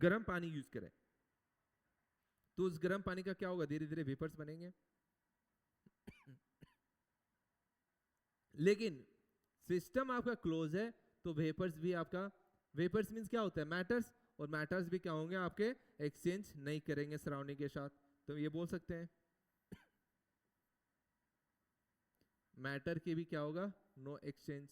गर्म पानी यूज करें तो उस गर्म पानी का क्या होगा? धीरे धीरे वेपर्स बनेंगे। लेकिन सिस्टम आपका क्लोज है तो वेपर्स भी आपका, वेपर्स मींस क्या होता है? मैटर्स। और मैटर्स भी क्या होंगे? आपके एक्सचेंज नहीं करेंगे सराउंडिंग के साथ। तो ये बोल सकते हैं मैटर की भी क्या होगा? No exchange.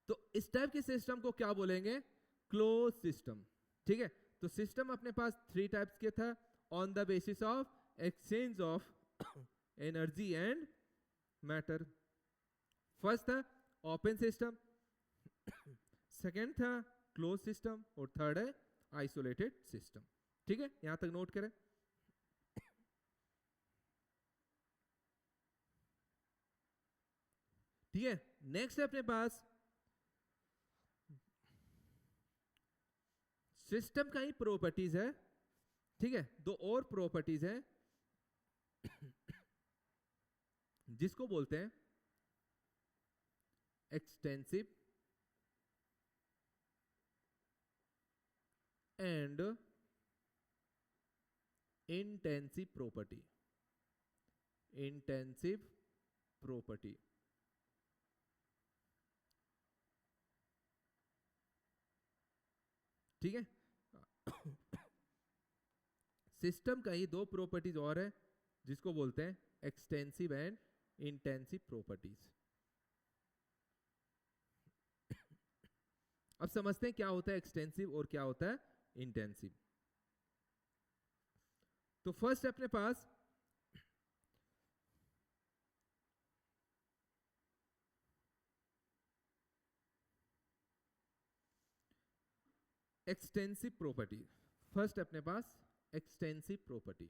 तो इस टाइप के सिस्टम को क्या बोलेंगे? Close system. ठीक है। तो सिस्टम अपने पास 3 टाइप्स के था on the basis of exchange of energy and matter. First था ओपन सिस्टम, सेकेंड था क्लोज सिस्टम और थर्ड है आइसोलेटेड सिस्टम। ठीक है, यहां तक नोट करें। ठीक है। नेक्स्ट है अपने पास सिस्टम का ही प्रॉपर्टीज है। ठीक है, 2 और प्रॉपर्टीज है जिसको बोलते हैं extensive and intensive property. Intensive property. ठीक है। सिस्टम का ही दो प्रॉपर्टीज और है जिसको बोलते हैं एक्सटेंसिव एंड इंटेंसिव प्रॉपर्टीज। अब समझते हैं क्या होता है एक्सटेंसिव और क्या होता है इंटेंसिव। तो फर्स्ट अपने पास एक्सटेंसिव प्रॉपर्टी। फर्स्ट अपने पास एक्सटेंसिव प्रॉपर्टी।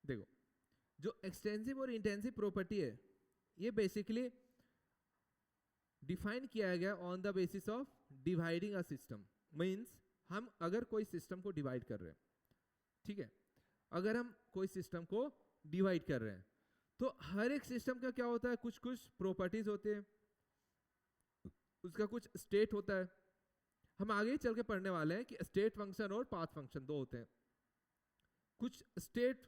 देखो, जो एक्सटेंसिव और इंटेंसिव प्रॉपर्टी है ये बेसिकली डिफाइन किया गया on the basis of dividing a system. Means हम अगर कोई सिस्टम को डिवाइड कर रहे हैं, ठीक है, अगर हम कोई सिस्टम को डिवाइड कर रहे हैं तो हर एक सिस्टम का क्या होता है, कुछ कुछ प्रॉपर्टीज होते हैं, उसका कुछ स्टेट होता है। हम आगे चल के पढ़ने वाले हैं कि स्टेट फंक्शन और पाथ फंक्शन दो होते हैं। कुछ स्टेट,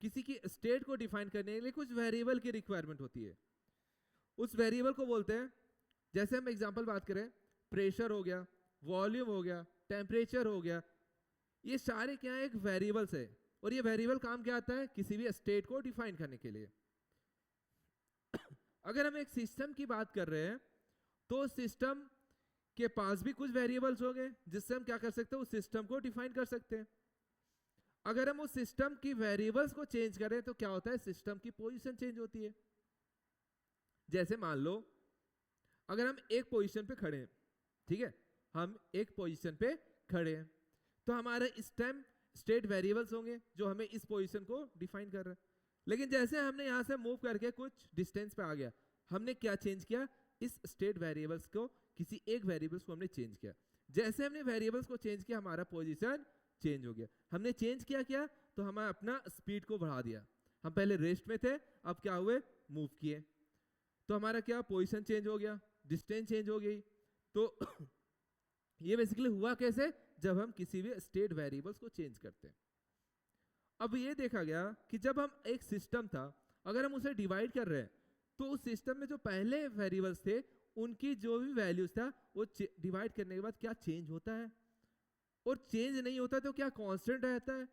किसी की स्टेट को डिफाइन करने के लिए कुछ वेरिएबल की रिक्वायरमेंट होती है। उस वेरिएबल को बोलते हैं, जैसे हम एग्जांपल बात करें, प्रेशर हो गया, वॉल्यूम हो गया, टेम्परेचर हो गया, ये सारे क्या है, एक वेरिएबल्स है। और ये वेरिएबल काम क्या आता है, किसी भी स्टेट को डिफाइन करने के लिए। अगर हम एक सिस्टम की बात कर रहे हैं तो सिस्टम के पास भी कुछ वेरिएबल्स होंगे जिससे हम क्या कर सकते हैं, उस सिस्टम को डिफाइन कर सकते हैं। अगर हम उस सिस्टम की वेरिएबल्स को चेंज करें तो क्या होता है, सिस्टम की पोजीशन चेंज होती है। जैसे मान लो अगर हम एक पोजीशन पे खड़े हैं, ठीक है, हम एक पोजीशन पे खड़े हैं तो हमारे इस टाइम स्टेट वेरिएबल्स होंगे जो हमें इस पोजीशन को डिफाइन कर रहे हैं। लेकिन जैसे हमने यहां से मूव करके कुछ डिस्टेंस पे आ गया, हमने क्या चेंज किया, इस स्टेट वेरिएबल्स को, किसी एक वेरिएबल्स को हमने चेंज किया। जैसे हमने वेरिएबल्स को चेंज किया हमारा पोजीशन चेंज हो गया। हमने चेंज किया क्या, तो हमें अपना स्पीड को बढ़ा दिया। हम पहले रेस्ट में थे, अब क्या हुए, मूव किए, तो हमारा क्या, पोजीशन चेंज हो गया, डिस्टेंस चेंज हो गई। तो ये बेसिकली हुआ कैसे, जब हम किसी भी स्टेट वेरिएबल्स को चेंज करते हैं। अब ये देखा गया कि जब हम एक सिस्टम था, अगर हम उसे डिवाइड कर रहे हैं तो उस सिस्टम में जो पहले वेरिएबल्स थे उनकी जो भी वैल्यूज था वो डिवाइड करने के बाद क्या चेंज होता है, और चेंज नहीं होता तो क्या कांस्टेंट रहता है।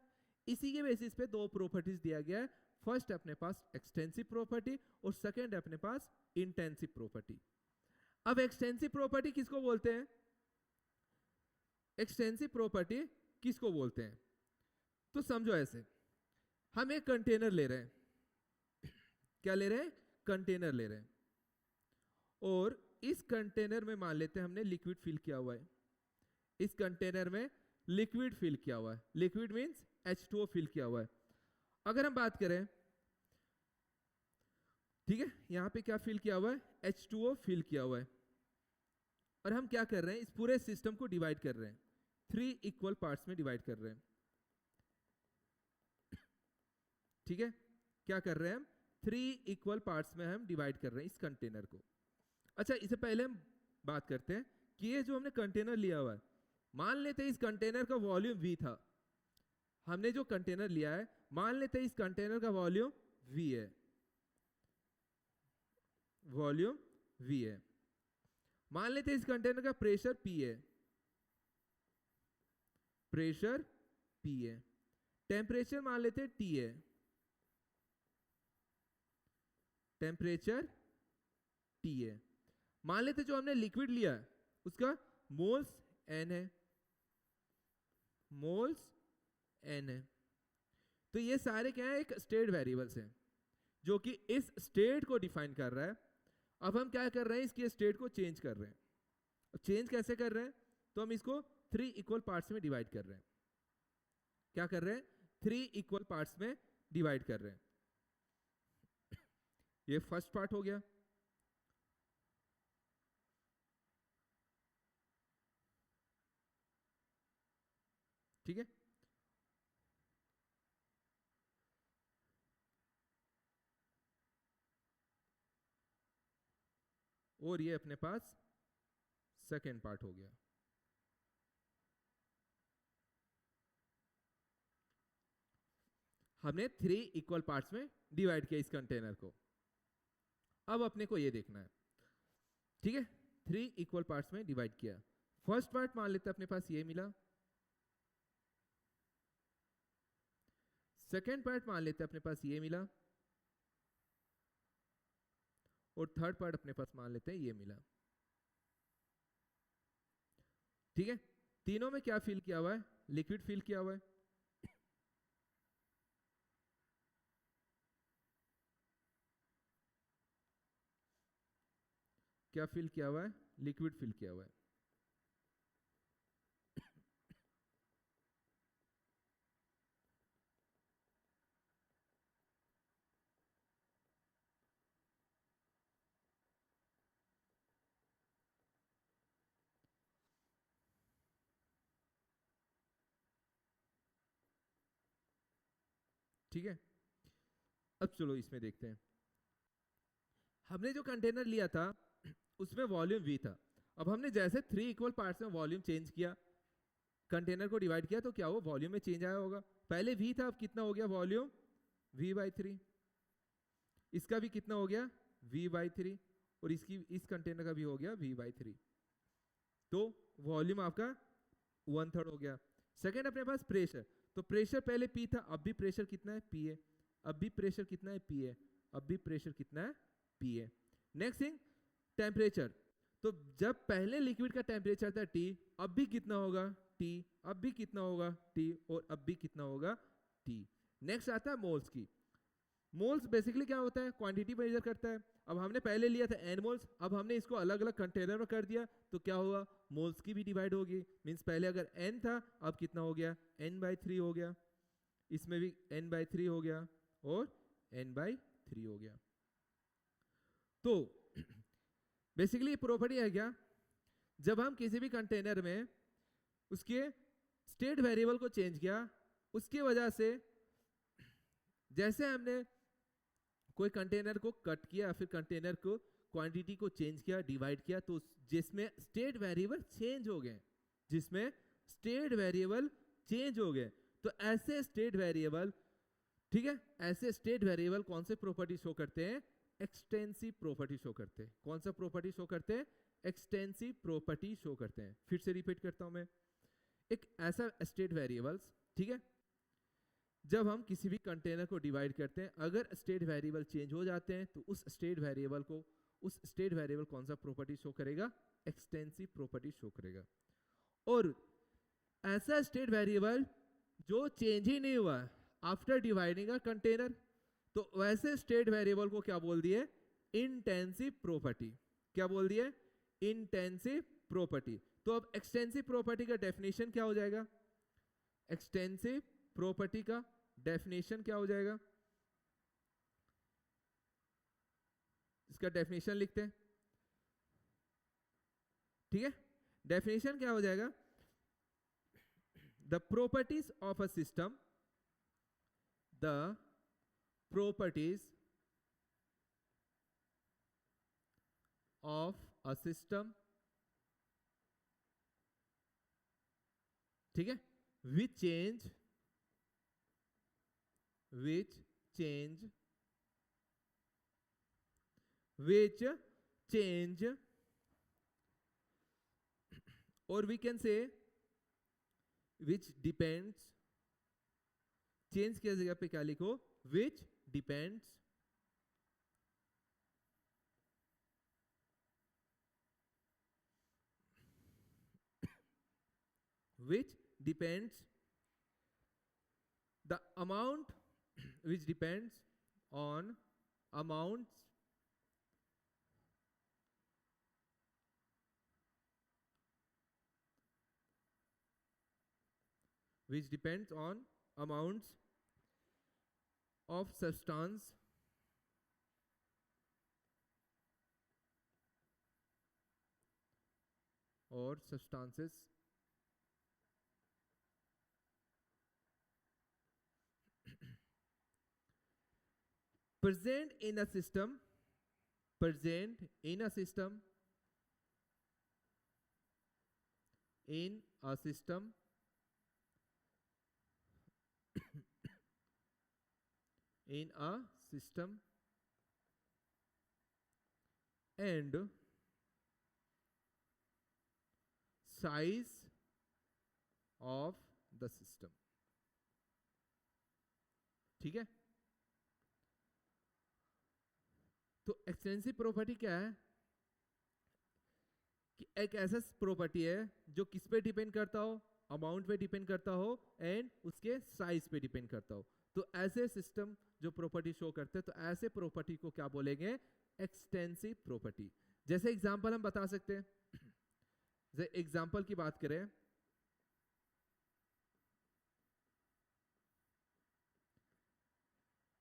इसी के बेसिस पे दो प्रॉपर्टीज दिया गया है। फर्स्ट अपने पास एक्सटेंसिव प्रॉपर्टी और सेकंड अपने पास इंटेंसिव प्रॉपर्टी। अब एक्सटेंसिव प्रॉपर्टी किसको बोलते हैं, एक्सटेंसिव प्रॉपर्टी किसको बोलते हैं, तो समझो ऐसे, हम एक कंटेनर ले रहे हैं, क्या ले रहे हैं, कंटेनर ले रहे हैं, और इस कंटेनर में मान लेते हैं हमने लिक्विड फिल किया हुआ है। इस कंटेनर में लिक्विड फिल किया हुआ है, लिक्विड मींस H2O फिल किया हुआ है। अगर हम बात करें, ठीक है, यहां पे क्या फिल किया हुआ है, H2O फिल किया हुआ है, और हम क्या कर रहे हैं, इस पूरे सिस्टम को डिवाइड कर रहे हैं, 3 इक्वल पार्ट्स में डिवाइड कर रहे हैं। ठीक है, क्या कर रहे हैं हम, 3 इक्वल पार्ट्स में हम डिवाइड कर रहे हैं इस कंटेनर को। अच्छा, इससे पहले हम बात करते हैं कि ये जो हमने कंटेनर लिया हुआ है, मान लेते हैं इस कंटेनर का वॉल्यूम V था। हमने जो कंटेनर लिया है, मान लेते हैं इस कंटेनर का वॉल्यूम V है, वॉल्यूम V है। मान लेते हैं इस कंटेनर का प्रेशर P है, प्रेशर P है। टेम्परेचर मान लेते हैं T है, टेम्परेचर T है। मान लेते जो हमने लिक्विड लिया है उसका मोल्स N है, मोल्स N है। तो ये सारे क्या है, एक स्टेट वेरिएबल्स हैं जो कि इस स्टेट को डिफाइन कर रहा है। अब हम क्या कर रहे हैं, इसकी स्टेट को चेंज कर रहे हैं। चेंज कैसे कर रहे हैं, तो हम इसको 3 इक्वल पार्ट्स में डिवाइड कर रहे हैं। क्या कर रहे हैं, 3 इक्वल पार्ट्स में डिवाइड कर रहे हैं। ये फर्स्ट पार्ट हो गया। ठीक है, और ये अपने पास सेकेंड पार्ट हो गया। हमने 3 इक्वल पार्ट्स में डिवाइड किया इस कंटेनर को। अब अपने को ये देखना है, ठीक है, 3 इक्वल पार्ट्स में डिवाइड किया। फर्स्ट पार्ट मान लेते हैं अपने पास ये मिला, सेकेंड पार्ट मान लेते हैं अपने पास ये मिला, और थर्ड पार्ट अपने पास मान लेते हैं ये मिला। ठीक है, तीनों में क्या फिल किया हुआ है? लिक्विड फिल किया हुआ है। क्या फिल किया हुआ है? लिक्विड फिल किया हुआ है। ठीक है, अब चलो इसमें देखते हैं। हमने जो कंटेनर लिया था उसमें वॉल्यूम V था। अब हमने जैसे 3 इक्वल पार्ट्स में वॉल्यूम चेंज किया, कंटेनर को डिवाइड किया, तो क्या वो वॉल्यूम में चेंज आया होगा? पहले V था, अब कितना हो गया वॉल्यूम? V/3। इसका भी कितना हो गया? V/3। और इस कंटेनर का भी हो गया V/3। तो वॉल्यूम आपका 1/3 हो गया। सेकेंड अपने पास प्रेशर, तो प्रेशर पहले P था, अब भी प्रेशर कितना है? P है। अब भी प्रेशर कितना है? P है। अब भी प्रेशर कितना है? P है। नेक्स्ट थिंग टेम्परेचर, तो जब पहले लिक्विड का टेम्परेचर था T, अब भी कितना होगा? T। अब भी कितना होगा? T। और अब भी कितना होगा? T। नेक्स्ट आता है मोल्स की। मोल्स बेसिकली क्या होता है? क्वांटिटी मेजर करता है। अब हमने पहले लिया था n मोल्स, अब हमने इसको अलग अलग कंटेनर में कर दिया, तो क्या हुआ? मोल्स की भी डिवाइड होगी। मींस पहले अगर n था, अब कितना हो गया? n/3 हो गया। इसमें भी n/3 हो गया और n/3 हो गया। तो बेसिकली प्रॉपर्टी है क्या? जब हम किसी भी कंटेनर में उसके स्टेट वेरिएबल को चेंज किया, उसकी वजह से जैसे हमने कोई कंटेनर को कट किया, फिर कंटेनर को क्वांटिटी को चेंज किया, डिवाइड किया, तो जिसमें स्टेट वेरिएबल चेंज हो गए, जिसमें स्टेट वेरिएबल चेंज हो गए, तो ऐसे स्टेट वेरिएबल, ठीक है, ऐसे स्टेट वेरिएबल कौन से प्रॉपर्टी शो करते हैं? एक्सटेंसिव प्रॉपर्टी शो करते हैं। कौन सा प्रॉपर्टी शो करते हैं? एक्सटेंसिव प्रॉपर्टी शो करते हैं। फिर से रिपीट करता हूं मैं, एक ऐसा स्टेट वेरिएबल्स, ठीक है, जब हम किसी भी कंटेनर को डिवाइड करते हैं, अगर स्टेट वेरिएबल चेंज हो जाते हैं, तो उस स्टेट वेरिएबल कौन सा प्रॉपर्टी शो करेगा? एक्सटेंसिव प्रॉपर्टी शो करेगा। और ऐसा स्टेट वेरिएबल जो चेंज ही नहीं हुआ आफ्टर डिवाइडिंग अ कंटेनर, तो वैसे स्टेट वेरिएबल को क्या बोल दिए? Intensive property. क्या बोल दिए? Intensive property. तो अब एक्सटेंसिव प्रॉपर्टी का डेफिनेशन क्या हो जाएगा? एक्सटेंसिव प्रॉपर्टी का डेफिनेशन क्या हो जाएगा? इसका डेफिनेशन लिखते हैं, ठीक है। डेफिनेशन क्या हो जाएगा? The properties of a system, the properties of a system, ठीक है, which change or we can say which depends, change की जगह पे क्या लिखो? which depends the amount, which depends on amounts of substance or substances present in a system in a system in a system and size of the system. ठीक है, तो एक्सटेंसिव प्रॉपर्टी क्या है कि एक ऐसा प्रॉपर्टी है जो किस पे डिपेंड करता हो, अमाउंट पे डिपेंड करता हो एंड उसके साइज पे डिपेंड करता हो। तो ऐसे सिस्टम जो प्रॉपर्टी शो करते हैं, तो ऐसे प्रॉपर्टी को क्या बोलेंगे, एक्सटेंसिव प्रॉपर्टी। जैसे एग्जांपल हम बता सकते हैं, जैसे एग्जांपल की बात करें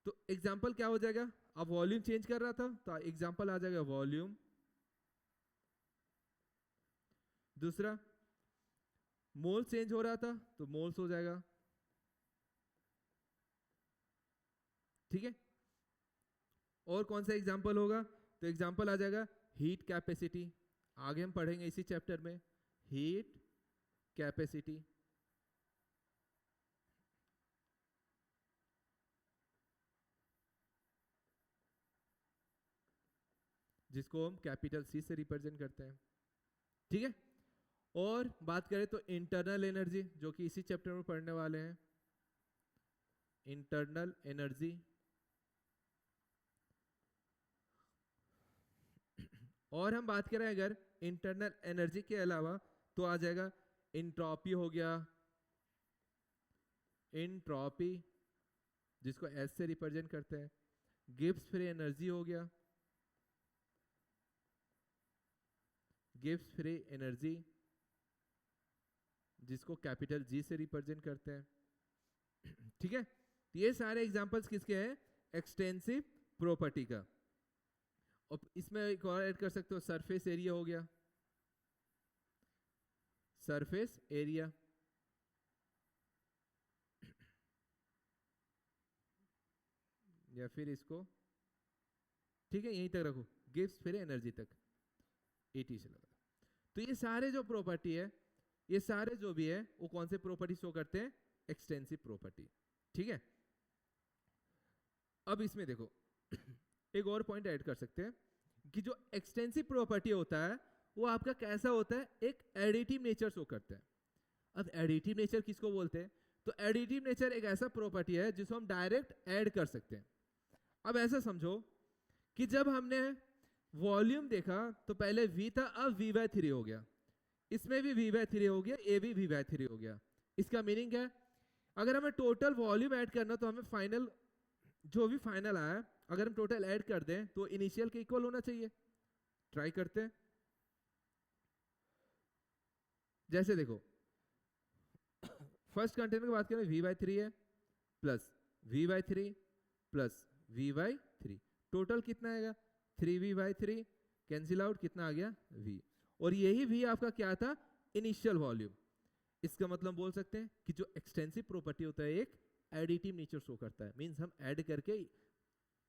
तो एग्जांपल क्या हो जाएगा, अब वॉल्यूम चेंज कर रहा था तो एग्जांपल आ जाएगा वॉल्यूम। दूसरा मोल चेंज हो रहा था तो मोल्स हो जाएगा। ठीक है, और कौन सा एग्जांपल होगा, तो एग्जांपल आ जाएगा हीट कैपेसिटी। आगे हम पढ़ेंगे इसी चैप्टर में हीट कैपेसिटी। जिसको हम कैपिटल सी से रिप्रेजेंट करते हैं। ठीक है, और बात करें तो इंटरनल एनर्जी, जो कि इसी चैप्टर में पढ़ने वाले हैं, इंटरनल एनर्जी। और हम बात करें अगर इंटरनल एनर्जी के अलावा तो आ जाएगा इंट्रॉपी हो गया, इंट्रॉपी जिसको एस से रिप्रेजेंट करते हैं, गिब्स फ्री एनर्जी हो गया, गिब्स फ्री एनर्जी जिसको कैपिटल जी से रिप्रेजेंट करते हैं। ठीक है, तो ये सारे एग्जांपल्स किसके हैं, एक्सटेंसिव प्रॉपर्टी का। और इसमें एक और ऐड कर सकते हो, सरफेस एरिया हो गया, सरफेस एरिया। या फिर इसको, ठीक है यहीं तक रखो, गिव्स फिर एनर्जी तक, एटी से लगा। तो ये सारे जो प्रॉपर्टी है, ये सारे जो भी है वो कौन से प्रॉपर्टी शो करते हैं, एक्सटेंसिव प्रॉपर्टी। ठीक है, अब इसमें देखो एक और पॉइंट ऐड कर सकते हैं कि जो एक्सटेंसिव प्रॉपर्टी होता है वो आपका कैसा होता है, एक एडिटिव नेचर शो करता है। अब एडिटिव नेचर किसको बोलते हैं, तो एडिटिव नेचर एक ऐसा प्रॉपर्टी है जिसको हम डायरेक्ट ऐड कर सकते हैं। अब ऐसा समझो कि जब हमने वॉल्यूम देखा तो पहले v था, अब v/3 हो गया, इसमें भी v/3 हो गया, ये भी v/3 हो गया। इसका मीनिंग क्या है, अगर हमें टोटल वॉल्यूम ऐड करना तो हमें फाइनल जो भी फाइनल आया अगर हम टोटल ऐड कर दें तो इनिशियल के इक्वल होना चाहिए। ट्राई करते हैं, जैसे देखो फर्स्ट कंटेनर की बात करें v/3 है plus v/3 plus v/3, total कितना आएगा 3v/3, कैंसिल आउट कितना आ गया v, और यही v आपका क्या था, इनिशियल वॉल्यूम। इसका मतलब बोल सकते हैं कि जो एक्सटेंसिव प्रॉपर्टी होता है एक एडिटिव नेचर शो करता है, मींस हम ऐड करके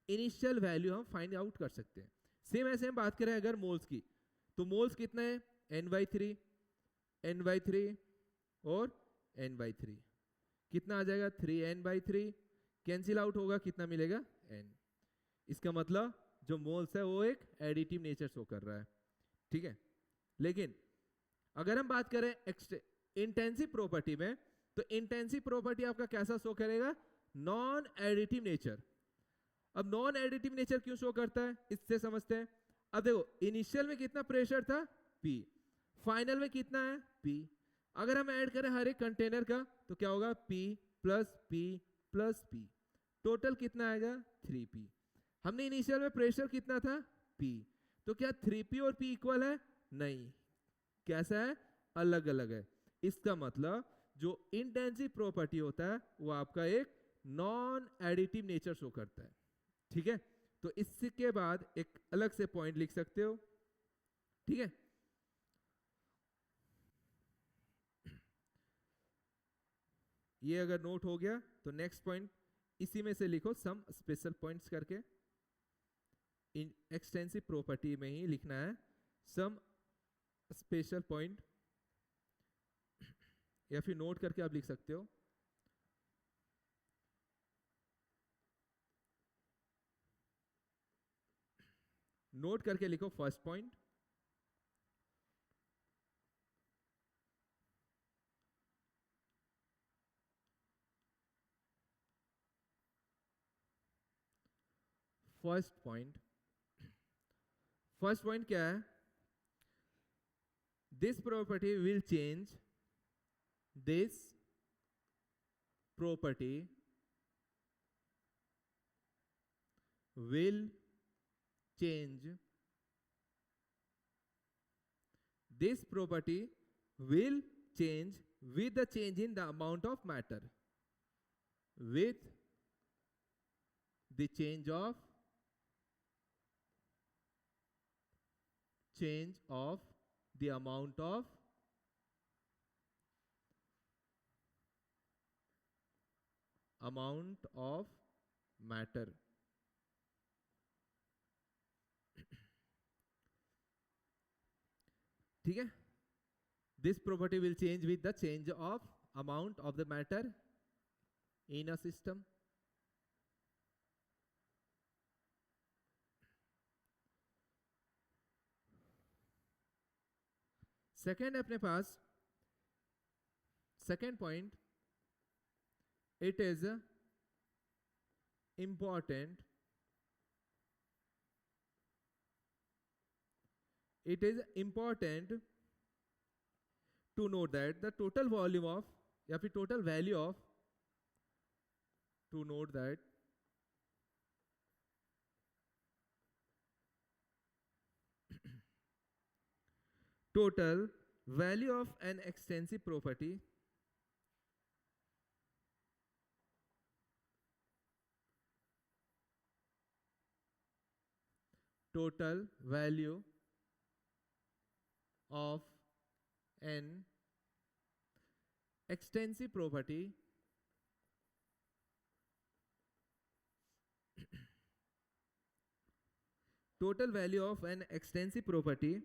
इनिशियल वैल्यू हम फाइंड आउट कर सकते हैं। सेम ऐसे हम बात करें अगर मोल्स की, तो मोल्स कितना है n/3, n/3 और n/3, कितना आ जाएगा 3n/3, कैंसिल आउट होगा कितना मिलेगा n। इसका मतलब जो मोल्स है वो एक एडिटिव नेचर शो कर रहा है। ठीक है, लेकिन अगर हम बात करें इंटेंसिव प्रॉपर्टी में, तो इंटेंसिव प्रॉपर्टी आपका कैसा शो करेगा, नॉन एडिटिव नेचर। अब नॉन एडिटिव नेचर क्यों शो करता है, इससे समझते हैं। अब देखो इनिशियल में कितना प्रेशर था P, फाइनल में कितना है P। अगर हम ऐड करें हर एक कंटेनर का तो क्या होगा P plus P plus P, total कितना आएगा 3P। हमने इनिशियल में प्रेशर कितना था P, तो क्या 3P और P इक्वल है, नहीं, कैसा है, अलग अलग है। इसका मतलब जो इंटेंसिव प्रॉपर्टी होता है वो आपका एक नॉन एडिटिव नेचर शो करता है। ठीक है, तो इसके बाद एक अलग से पॉइंट लिख सकते हो। ठीक है, ये अगर नोट हो गया तो नेक्स्ट पॉइंट इसी में से लिखो, सम स्पेशल पॉइंट्स करके। एक्सटेंसिव प्रॉपर्टी में ही लिखना है सम स्पेशल पॉइंट या फिर नोट करके आप लिख सकते हो। नोट करके लिखो फर्स्ट पॉइंट। फर्स्ट पॉइंट क्या है? This property will change, this property will change, this property will change with the change in the amount of matter, with the change of the amount of matter। ठीक है, this property will change with the change of amount of the matter in a system। Second अपने पास second point, it is important to note that the total volume of या फिर total value of, to note that total value of an extensive property total value of an extensive property total value of an extensive property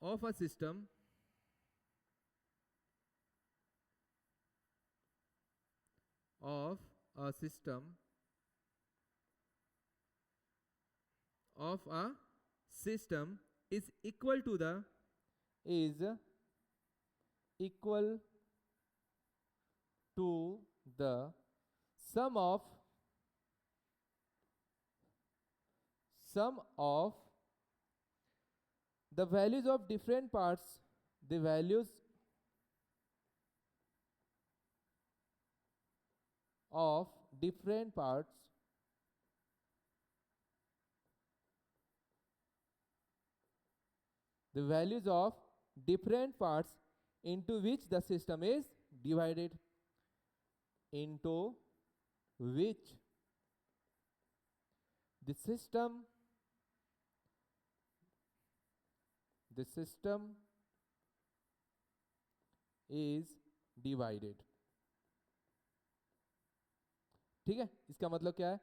of a system is equal to the sum of the values of different parts, the values of different parts into which the system is divided, into which the system is divided। ठीक है, इसका मतलब क्या है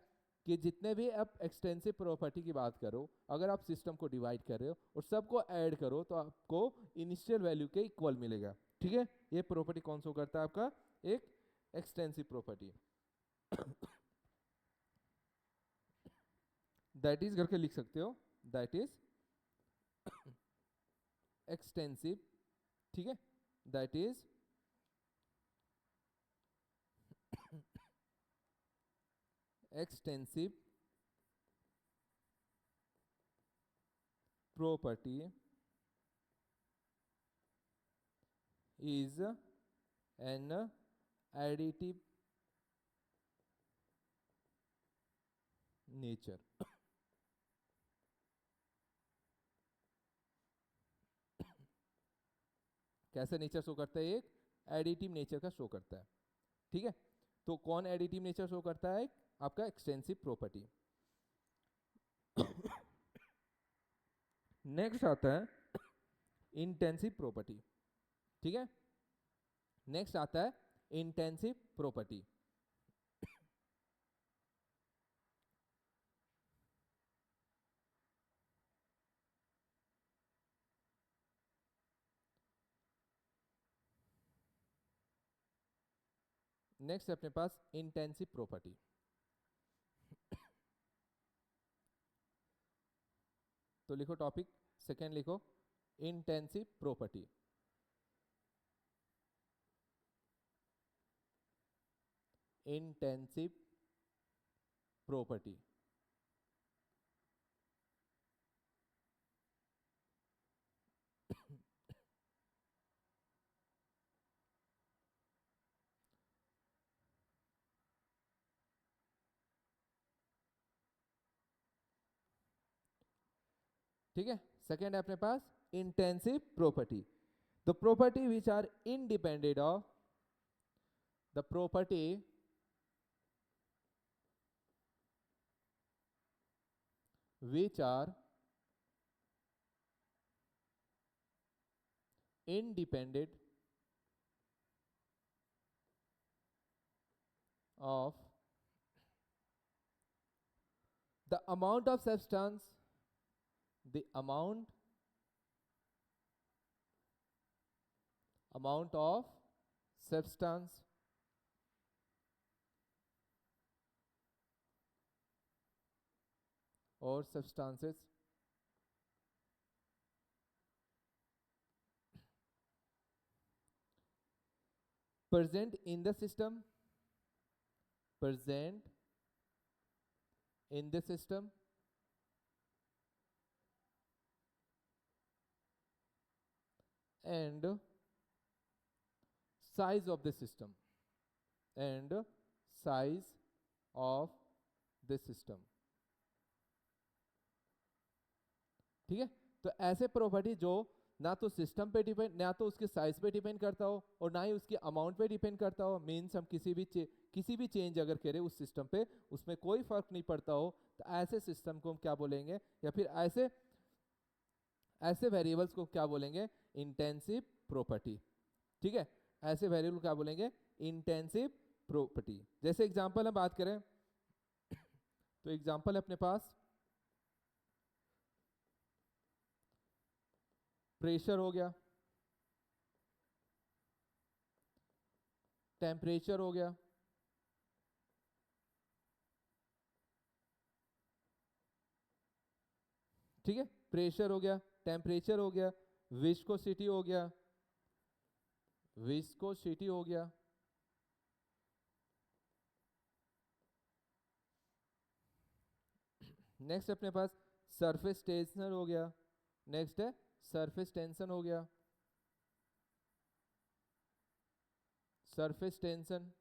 कि जितने भी आप एक्सटेंसिव प्रॉपर्टी की बात करो, अगर आप सिस्टम को डिवाइड कर रहे हो और सबको ऐड करो तो आपको इनिशियल वैल्यू के इक्वल मिलेगा। ठीक है, ये प्रॉपर्टी कौन सा करता है? आपका एक एक्सटेंसिव प्रॉपर्टी। दैट इज करके लिख सकते हो, दैट इज एक्सटेंसिव। ठीक है, that is extensive property is an additive nature। कैसे नेचर शो करता है? एक एडिटिव नेचर का शो करता है। ठीक है, तो कौन एडिटिव नेचर शो करता है? आपका एक्सटेंसिव प्रॉपर्टी। नेक्स्ट आता है इंटेंसिव प्रॉपर्टी। ठीक है, नेक्स्ट आता है इंटेंसिव प्रॉपर्टी। नेक्स्ट अपने पास इंटेंसिव प्रॉपर्टी। तो लिखो टॉपिक, सेकेंड लिखो इंटेंसिव प्रॉपर्टी। Intensive property. ठीक है, सेकेंड है अपने पास intensive property. The property which are independent of the property which are independent of the amount of substance, the amount of substance or substances present in the system, present in the system and size of the system, and size of the system। ठीक है, तो ऐसे प्रॉपर्टी जो ना तो सिस्टम पे डिपेंड, ना तो उसके साइज पे डिपेंड करता हो और ना ही उसके अमाउंट पे डिपेंड करता हो, मीन्स हम किसी भी चेंज अगर करें उस सिस्टम पे उसमें कोई फर्क नहीं पड़ता हो, तो ऐसे सिस्टम को हम क्या बोलेंगे, या फिर ऐसे वेरिएबल्स को क्या बोलेंगे, इंटेंसिव प्रॉपर्टी। ठीक है, ऐसे वेरिएबल क्या बोलेंगे, इंटेंसिव प्रॉपर्टी। जैसे एग्जांपल हम बात करें तो एग्जांपल है अपने पास प्रेशर हो गया, टेम्परेचर हो गया, ठीक है, प्रेशर हो गया, टेम्परेचर हो गया, विस्कोसिटी हो गया, विस्कोसिटी हो गया, नेक्स्ट अपने पास सरफेस टेंशन हो गया, नेक्स्ट है सरफेस टेंशन हो गया, सरफेस टेंशन,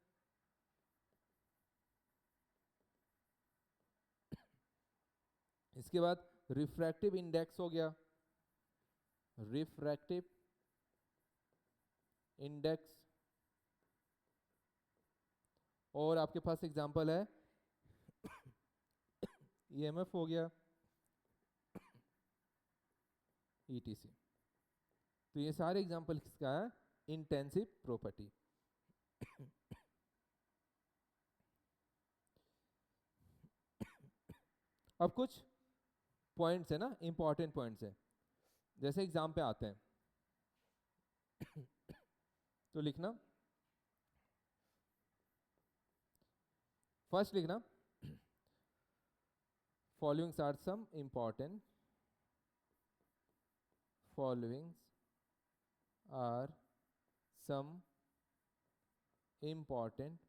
इसके बाद रिफ्रैक्टिव इंडेक्स हो गया, रिफ्रैक्टिव इंडेक्स, और आपके पास एग्जांपल है ईएमएफ हो गया, ईटीसी। तो ये सारे एग्जांपल किसका है, इंटेंसिव प्रॉपर्टी। अब कुछ पॉइंट्स है ना, इंपॉर्टेंट पॉइंट्स है, जैसे एग्जाम पे आते हैं तो लिखना, फर्स्ट लिखना followings are some important, followings are some important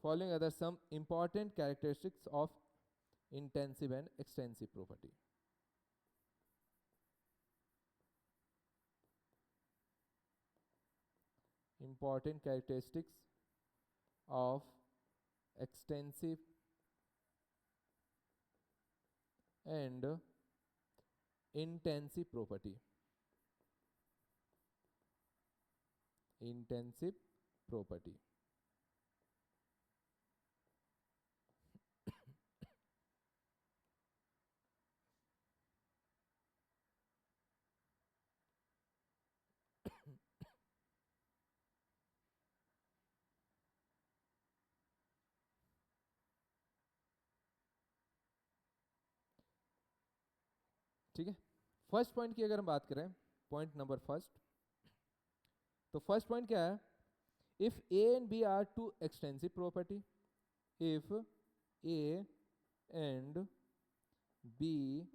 following are some important characteristics of intensive and extensive property। Important characteristics of extensive and intensive property। Intensive property। ठीक है, फर्स्ट पॉइंट की अगर हम बात करें, पॉइंट नंबर फर्स्ट, तो फर्स्ट पॉइंट क्या है, if A and B are two extensive property, if A and B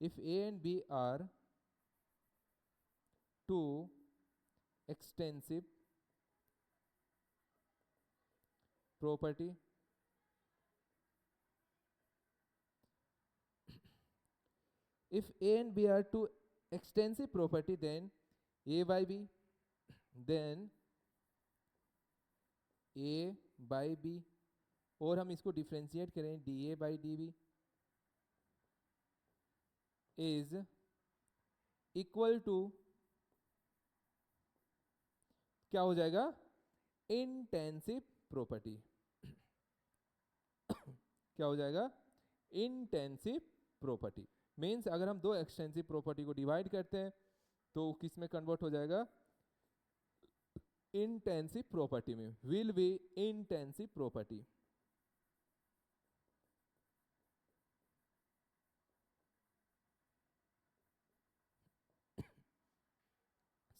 if A and B are two extensive property, if A and B are two extensive property, then A by B, then A by B, और हम इसको डिफ्रेंशिएट करें DA by DB is equal to क्या हो जाएगा, इंटेंसिव प्रॉपर्टी। क्या हो जाएगा, इंटेंसिव प्रॉपर्टी। मीन्स अगर हम दो एक्सटेंसिव प्रॉपर्टी को डिवाइड करते हैं तो किस में कन्वर्ट हो जाएगा, इंटेंसिव प्रॉपर्टी में, will be intensive property.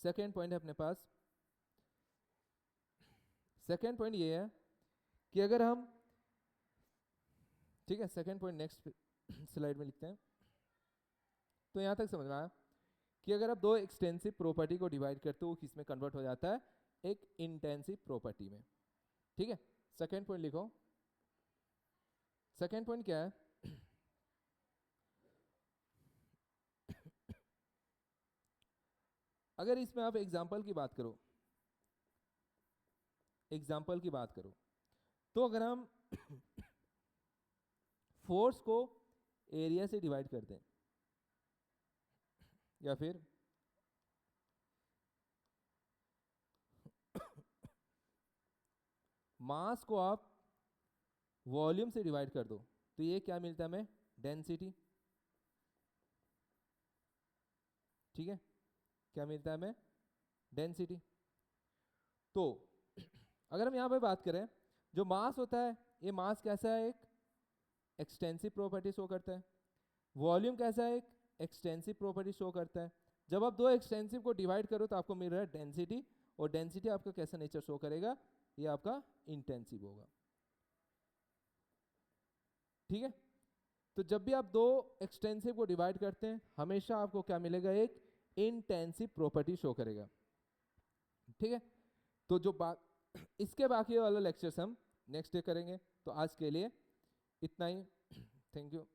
Second point है अपने पास, सेकेंड पॉइंट ये है कि अगर हम, ठीक है, सेकेंड पॉइंट नेक्स्ट स्लाइड में लिखते हैं। तो यहां तक समझ में आया कि अगर आप दो एक्सटेंसिव प्रॉपर्टी को डिवाइड करते हो किस में कन्वर्ट हो जाता है, एक इंटेंसिव प्रॉपर्टी में। ठीक है, सेकेंड पॉइंट लिखो। सेकेंड पॉइंट क्या है, अगर इसमें आप एग्जाम्पल की बात करो, एग्जाम्पल की बात करो, तो अगर हम फोर्स को एरिया से डिवाइड करते हैं, या फिर मास को आप वॉल्यूम से डिवाइड कर दो, तो ये क्या मिलता है हमें, डेंसिटी। ठीक है, क्या मिलता है हमें, डेंसिटी। तो अगर हम यहां पे बात करें, जो मास होता है, ये मास कैसा है, एक एक्सटेंसिव प्रॉपर्टी शो करता है। वॉल्यूम कैसा है, एक एक्सटेंसिव प्रॉपर्टी शो करता है। जब आप दो एक्सटेंसिव को डिवाइड करो तो आपको मिल रहा है डेंसिटी, और डेंसिटी आपका कैसा नेचर शो करेगा, ये आपका इंटेंसिव होगा। ठीक है, तो जब भी आप दो एक्सटेंसिव को डिवाइड करते हैं हमेशा आपको क्या मिलेगा, एक इंटेंसिव प्रॉपर्टी शो करेगा। ठीक है, तो जो इसके बाकी वाला लेक्चर्स हम नेक्स्ट डे करेंगे। तो आज के लिए इतना ही, थैंक यू।